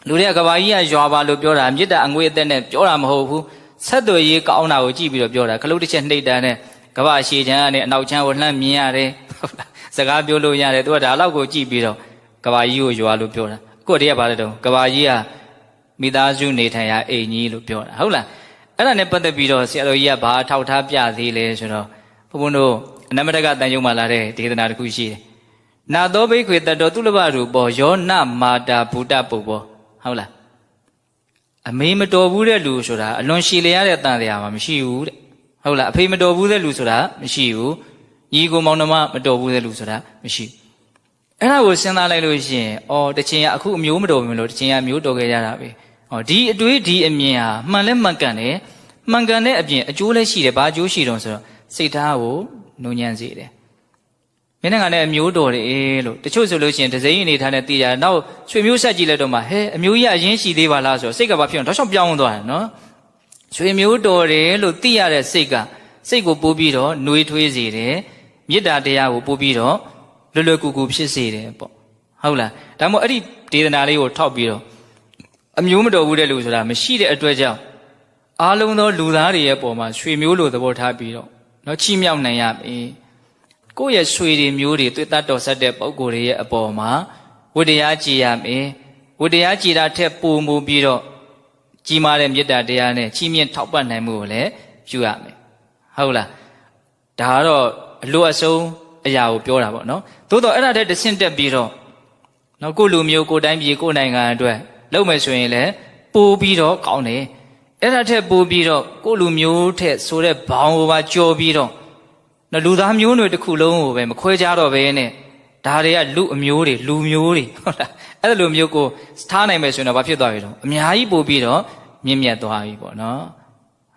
်လူတွေကကဘာကြီးကရွာပါလို့ပြောတာမေတ္တာအငွေ့အသက်နဲ့ပြောတာမဟုတ်ဘူးဆက်သွယ်ရေးကောင်းတာကိုကြည့်ပြီးတော့ပြောတာခလုတ်တစ်ချက်နှိပ်တန်းနဲ့ကဘာရှည်ချမ်းကနေအနောက်ချမ်းကိုလှမ်းမြင်ရတယ်ဟုတ်လားစကားပြောလို့ရတယ်သူကဒါလောက်ကိုကြည့်ပြီးတော့ကဘာကြီးကိုရွာလို့ပြောတာအခုတည်းကဘာလဲတော့ကဘာကြီးကမိသားစုနေထိုင်ရာအိမ်ကြီးလို့ပြောတာဟုတ်လားအဲ့ဒါနဲ့ပတ်သက်ပြီးတော့ဆရာတော်ကြီးကဘာထောက်ထားပြသေးလဲဆိုတော့ဘုန်းဘုန်းတို့အနမတကတန်ယုံမှာလာတဲ့ဒေသနာတစ်ခုရှိတယ်နာသောဘိခွေတတော်သူလဘရူပေါ်ယောနမာတာဘူတပုပ္ပောဟုတ်လားအမေမတော်ဘူးတဲ့လူဆိုတာအလွန်ရှည်လျားတဲ့တန်တရားမှာမရှိဘူးတဲ့ဟုတ်လားအဖေမတော်ဘူးတဲ့လူဆိုတာမရှိဘူးညီကိုမောင်နှမမတော်ဘူးတဲ့လူဆိုတာမရှိဘူးအဲ့ဒါကိုစဉ်းစားလိုက်လို့ရှိရင်အော်တချင်ကအခုအမျိုးမတော်ဘူးလို့တချင်ကမျိုးတော်ခဲ့ရတာပဲဟောဒီအတွေးဒီအမြင်ဟာမှန်လဲမှန်ကန်တယ်မှန်ကန်တဲ့အပြင်အကျိုးလည်းရှိတယ်ဘာအကျိုးရှိတော့ဆိုတော့စိတ်ထားကိုနုံညံ့စေတယ်မင်းကလည်းအမျိုးတော်တယ်လို့တချို့ဆိုလို့ရှိရင်ဒဇိန်အနေထားနဲ့သိရတယ်နောက်ဆွေမျိုးဆက်ကြည့်လိုက်တော့မှဟဲအမျိုးကြီးအရင်ရှိသေးပါလားဆိုတော့စိတ်ကဘာဖြစ်အောင်တော့ရှောက်ပြောင်းသွားတယ်နော်ဆွေမျိုးတော်တယ်လို့သိရတဲ့စိတ်ကစိတ်ကိုပို့ပြီးတော့နှွေးထွေးစေတယ်မေတ္တာတရားကိုပို့ပြီးတော့လွယ်လွယ်ကူကူဖြစ်စေတယ်ပေါ့ဟုတ်လားဒါမှမဟုတ်အဲ့ဒီဒေသနာလေးကိုထောက်ပြီးတော့အမျိုးမတော်ဘူးတဲ့လူဆိုတာမရှိတဲ့အတွက်ကြောင့်အားလုံးသောလူသားတွေရဲ့ပုံမှာဆွေမျိုးလိုသဘောထားပြီးတော့နော်ချီးမြှောက်နိုင်ရပြီကိုယ့်ရဲ့ဆွေတွေမျိုးတွေတွေ့တတ်တော်ဆက်တဲ့ပုံကိုယ်တွေရဲ့အပေါ်မှာဝတ္တရားကြည်ရမယ်ဝတ္တရားကြည်တာထက်ပိုမိုပြီးတော့ကြီးမားတဲ့မေတ္တာတရားနဲ့ချီးမြှင့်ထောက်ပံ့နိုင်မှုကိုလည်းပြုရမယ်ဟုတ်လားဒါကတော့အလိုအဆုံးအရာကိုပြောတာပေါ့နော်သို့တော့အဲ့ဒါတည်းတစ်ဆင့်တက်ပြီးတော့နော်ကိုလူမျိုးကိုတိုင်းပြည်ကိုနိုင်ငံအတွက်လုပ်မယ်ဆိုရင်လည်းပိုပြီးတော့ကောင်းတယ်အဲ့ဒါထက်ပိုပြီးတော့ကိုလူမျိုးထက်ဆိုတဲ့ဘောင်ကိုပါကြော်ပြီးတော့နော်လူသားမျိုးနွယ်တစ်ခုလုံးကိုပဲမခွဲခြားတော့ဘဲနဲ့ဒါတွေကလူအမျိုးတွေလူမျိုးတွေဟုတ်လားအဲ့လိုမျိုးကိုထားနိုင်မယ်ဆိုရင်တော့ဘာဖြစ်သွားပြီတော့အများကြီးပိုပြီးတော့မြင့်မြတ်သွားပြီပေါ့နော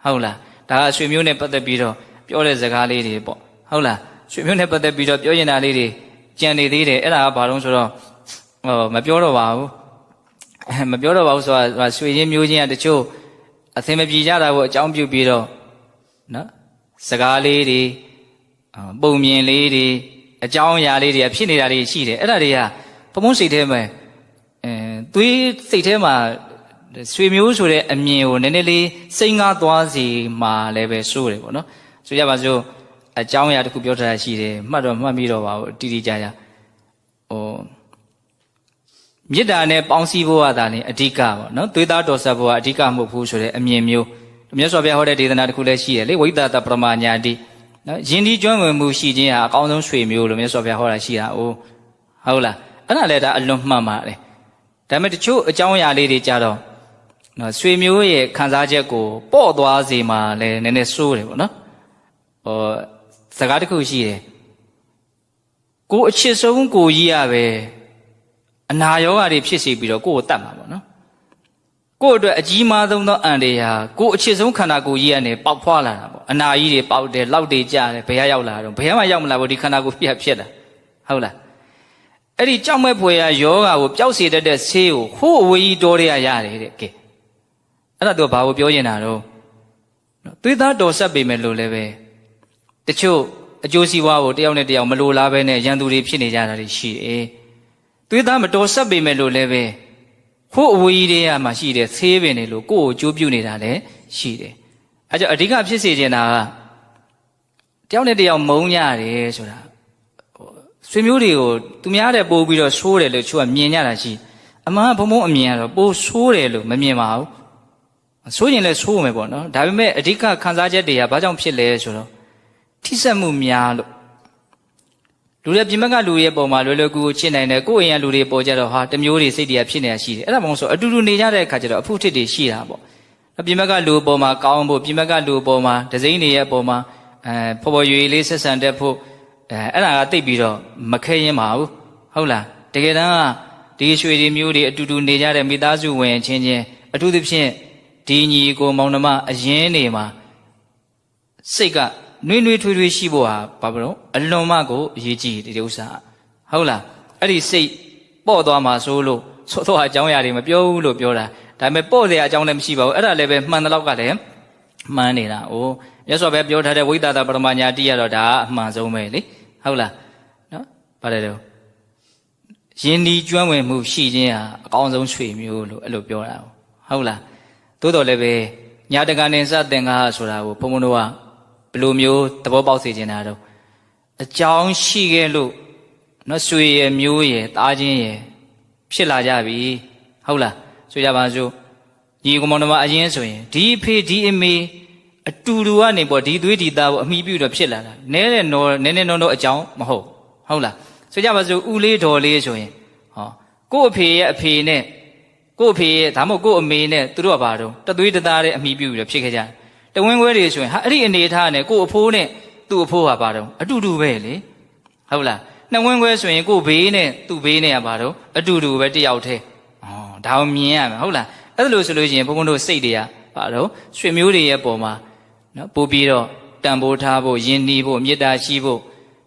်ဟုတ်လားဒါကဆွေမျိုးနဲ့ပတ်သက်ပြီးတော့ပြောတဲ့စကားလေးတွေပေါ့ဟုတ်လားဆွေမျိုးနဲ့ပတ်သက်ပြီးတော့ပြောရင်တာလေးတွေကြံနေသေးတယ်အဲ့ဒါကဘာလို့ဆိုတော့မပြောတော့ပါဘူးမပြောတော့ပါဘူးဆိုတာဆွေချင်းမျိုးချင်းကတချို့အသင်မပြေကြတာကိုအကြောင်းပြုပြီးတော့နော်စကားလေးတွေပုံမြင်လေးတွေအကြောင်းအရာလေးတွေဖြစ်နေတာတွေရှိတယ်အဲ့ဒါတွေကဘုံစိတ်ထဲမှာသွေးစိတ်ထဲမှာဆွေမျိုးဆိုတဲ့အမြင်ကိုနည်းနည်းလေးစိတ်ငါသွားစီမှာလည်းပဲစိုးတယ်ပေါ့နော်ဆိုကြပါစို့အကြောင်းအရာတစ်ခုပြောထားတာရှိတယ်မှတ်တော့မှတ်ပြီးတော့ပါဘူးတိတိကျကျမေတ္တာနဲ့ပေါင်းစည်းဖို့ကသာလေအဓိကပေါ့နော်သွေးသားတော်ဆက်ဖို့ကအဓိကမဟုတ်ဘူးဆိုတဲ့အမြင်မျိုးမြတ်စွာဘုရားဟောတဲ့ဒေသနာတစ်ခုလည်းရှိတယ်လေဝိသတပရမညာတိနော်ယဉ်ဒီကျွမ်းဝင်မှုရှိခြင်းဟာအကောင်းဆုံးဆွေမျိုးလို့မြတ်စွာဘုရားဟောတာရှိတာဟုတ်လားအဲ့ဒါလည်းဒါအလွန်မှန်ပါတယ်ဒါပေမဲ့တချို့အကြောင်းအရာလေးတွေကြတော့နော်ဆွေမျိုးရဲ့ခံစားချက်ကိုပေါ့သွားစေမှလည်းနည်းနည်းစိုးတယ်ပေါ့နော်စကားတစ်ခုရှိတယ်ကိုအချစ်ဆုံးကိုကြီးရပဲအနာရောဂါတွေဖြစ်စေပြီးတော့ကိုယ်ကိုတတ်မှာပေါ့နော်ကိုယ့်အတွက်အကြီးမားဆုံးသောအန္တရာယ်ကိုယ်အချစ်ဆုံးခန္ဓာကိုယ်ကြီးကနေပေါက်ဖွာလာတာပေါ့အနာကြီးတွေပေါက်တယ်လောက်တွေကျတယ်ဘယ်ရောက်လာတော့ဘယ်မှရောက်မလာဘူးဒီခန္ဓာကိုယ်ဖြစ်တာဟုတ်လားအဲ့ဒီကြောက်မဲ့ဖွယ်ရာယောဂါကိုပျောက်စေတတ်တဲ့ဆေးကိုဟိုးအဝေးကြီးတော်ရရတယ်တဲ့ကဲအဲ့ဒါတော့ဘာကိုပြောနေတာတော့သွေးသားတော်ဆက်ပေမဲ့လို့လည်းပဲတချို့အကျိုးစီးပွားကိုတယောက်နဲ့တယောက်မလိုလားပဲနဲ့ရန်သူတွေဖြစ်နေကြတာတွေရှိတယ်သွေးသားမတော်ဆက်ပေမဲ့လို့လည်းပဲခိုးအဝေးကြီးတွေကမှရှိတယ်ဆေးပင်တွေလို့ကိုယ့်ကိုကြိုးပြုနေတာလည်းရှိတယ်အဲကြောင့်အဓိကဖြစ်စေချင်တာကတယောက်နဲ့တယောက်မုန်းရတယ်ဆိုတာဆွေမျိုးတွေကိုသူများတဲ့ပို့ပြီးတော့ဆိုးတယ်လို့ချို့ကမြင်ကြတာရှိအမှန်ဘုံဘုံအမြင်ကတော့ပို့ဆိုးတယ်လို့မမြင်ပါဘူးဆိုးရင်လည်းဆိုးမယ်ပေါ့နော်ဒါပေမဲ့အဓိကခံစားချက်တွေကဘာကြောင့်ဖြစ်လဲဆိုတော့ထိစက်မှုများလို့လူတွေပြင်ဘက်ကလူရဲ့ပုံမှာလွယ်လွယ်ကူကူချစ်နိုင်တယ်ကိုယ့်အိမ်ကလူတွေပေါ်ကြတော့ဟာတမျိုးတွေစိတ်တွေကဖြစ်နေတာရှိတယ်အဲ့ဒါမှမဟုတ်ဆိုအတူတူနေကြတဲ့အခါကျတော့အဖုထစ်တွေရှိတာပေါ့ပြင်ဘက်ကလူပေါ်မှာကောင်းဖို့ပြင်ဘက်ကလူပေါ်မှာဒဇိမ့်တွေရဲ့ပုံမှာဖော်ဖော်ရွေလေးဆက်ဆံတတ်ဖို့အဲ့ဒါကတိတ်ပြီးတော့မခဲရင်ပါဘူးဟုတ်လားတကယ်တမ်းကဒီရွှေတွေမျိုးတွေအတူတူနေကြတဲ့မိသားစုဝင်ချင်းချင်းအထူးသဖြင့်ဒီညီကိုမောင်နှမအရင်နေမှာစိတ်ကနှွေးနှွေးထွေးထွေးရှိဖို့ဟာဘာလို့အလွန်မှကိုအရေးကြီးဒီဥစ္စာဟုတ်လား အဲ့ဒီစိတ်ပေါ့သွားမှာဆိုလို့သို့တော့အကြောင်းအရာတွေမပြောဘူးလို့ပြောတာဒါပေမဲ့ပေါ့စရာအကြောင်းလည်းမရှိပါဘူးအဲ့ဒါလည်းပဲမှန်တဲ့လောက်ကလည်းမှန်နေတာ။အိုးမြတ်စွာဘုရားပြောထားတဲ့ဝိသတာပရမညာတိရတော့ဒါအမှန်ဆုံးပဲလေဟုတ်လားနော်ဗါတယ်တော့ယဉ်ဒီကျွမ်းဝင်မှုရှိခြင်းဟာအကောင်းဆုံးဆွေမျိုးလို့အဲ့လိုပြောတာဟုတ်လားသို့တော်လည်းပဲညာတကနေစသင်္ကာဆိုတာကိုဘုံဘုံတို့ကဘယ်လိုမျိုးသဘောပေါက်စေချင်တာတော့အကြောင်းရှိခဲ့လို့နော်ဆွေရမျိုးရသားချင်းရဖြစ်လာကြပြီဟုတ်လားဆိုကြပါစို့ညီကောင်တော်မအရင်ဆိုရင်ဒီအဖေဒီအမေအတူတူကနေပေါ့ဒီသွေးဒီသားကိုအမိပြုတော့ဖြစ်လာတာနဲတဲ့နော်နဲနဲနော်နော်အကြောင်းမဟုတ်ဟုတ်လားဆိုကြပါစို့ဦးလေးတော်လေးဆိုရင်ဟောကို့အဖေရဲ့အဖေနဲ့ကို့အဖေရဲ့ဒါမှမဟုတ်ကို့အမေနဲ့သူတို့ကဘာတော့တသွေးတသားတဲ့အမိပြုပြီးတော့ဖြစ်ခဲ့ကြတယ်တဝင်းခွဲတွေဆိုရင်ဟာအဲ့ဒီအနေထားနဲ့ကို့အဖိုးနဲ့သူ့အဖိုးဟာဘာတော့အတူတူပဲလေဟုတ်လားနှစ်ဝင်းခွဲဆိုရင်ကို့ဘေးနဲ့သူ့ဘေးနဲ့ကဘာတော့အတူတူပဲတယောက်တည်းဒါကိုမြင်ရမယ်ဟုတ်လားအဲ့လိုဆိုလို့ရှိရင်ဘုန်းဘုန်းတို့စိတ်တွေကဘာတော့ရွှေမျိုးတွေရဲ့ပုံမှာနော်ပို့ပြီးတော့တန်ဖိုးထားဖို့ယဉ်နီးဖို့မေတ္တာရှိဖို့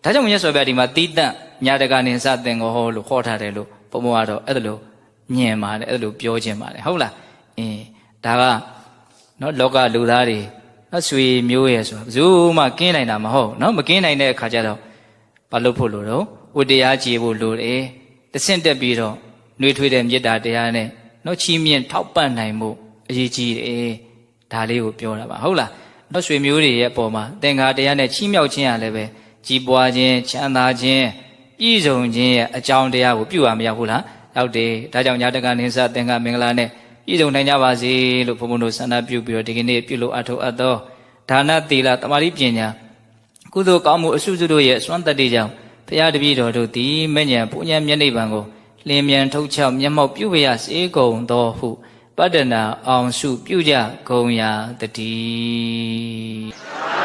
ဒါကြောင့်မြတ်စွာဘုရားဒီမှာတိတ္တညာတကနေစသင်္ကောဟောလို့ခေါ်ထားတယ်လို့ဘုန်းဘုန်းကတော့အဲ့လိုမြင်ပါတယ်အဲ့လိုပြောခြင်းပါတယ်ဟုတ်လားဒါကနော်လောကလူသားတွေနော်ဆွေမျိုးရဲ့ဆိုတာဘယ်သူမှကင်းနိုင်တာမဟုတ်နော်မကင်းနိုင်တဲ့အခါကျတော့ဘာလို့ဖို့လို့တော့ဝတ္တရားကြည်ဖို့လိုတယ်တဆင့်တက်ပြီးတော့နှွေးထွေးတဲ့မေတ္တာတရားနဲ့နော်ချီးမြှင့်ထောက်ပံ့နိုင်မှုအရေးကြီးတယ်ဒါလေးကိုပြောတာပါဟုတ်လားနော်ဆွေမျိုးတွေရဲ့အပေါ်မှာသင်္ခါတရားနဲ့ချီးမြှောက်ခြင်းရလည်းပဲကြီးပွားခြင်းချမ်းသာခြင်းပြည့်စုံခြင်းရဲ့အကြောင်းတရားကိုပြုရမရဘူးလားဟုတ်တယ်ဒါကြောင့်ညာတကနိစ္စသင်္ခါမင်္ဂလာနဲ့ပြည့်စုံနိုင်ကြပါစေလို့ဘုန်းဘုန်းတို့ဆန္ဒပြုပြီးတော့ဒီကနေ့ပြုလို့အထောက်အပ်သောဒါနသီလတမာတိပညာကုသိုလ်ကောင်းမှုအစုစုတို့ရဲ့စွမ်းတတ္တိကြောင့်ဘုရားတပည့်တော်တို့သည်မဉ္ဇဉ်ပူဉ္ဇဉ်မျက်နှိပ်ပံကိုလင်းမြန်ထုတ်ချောက်မျက်မှောက်ပြုဝရစေကုန်သောဟုပတ္တနာအောင်စုပြုကြကုန်ရာတည်း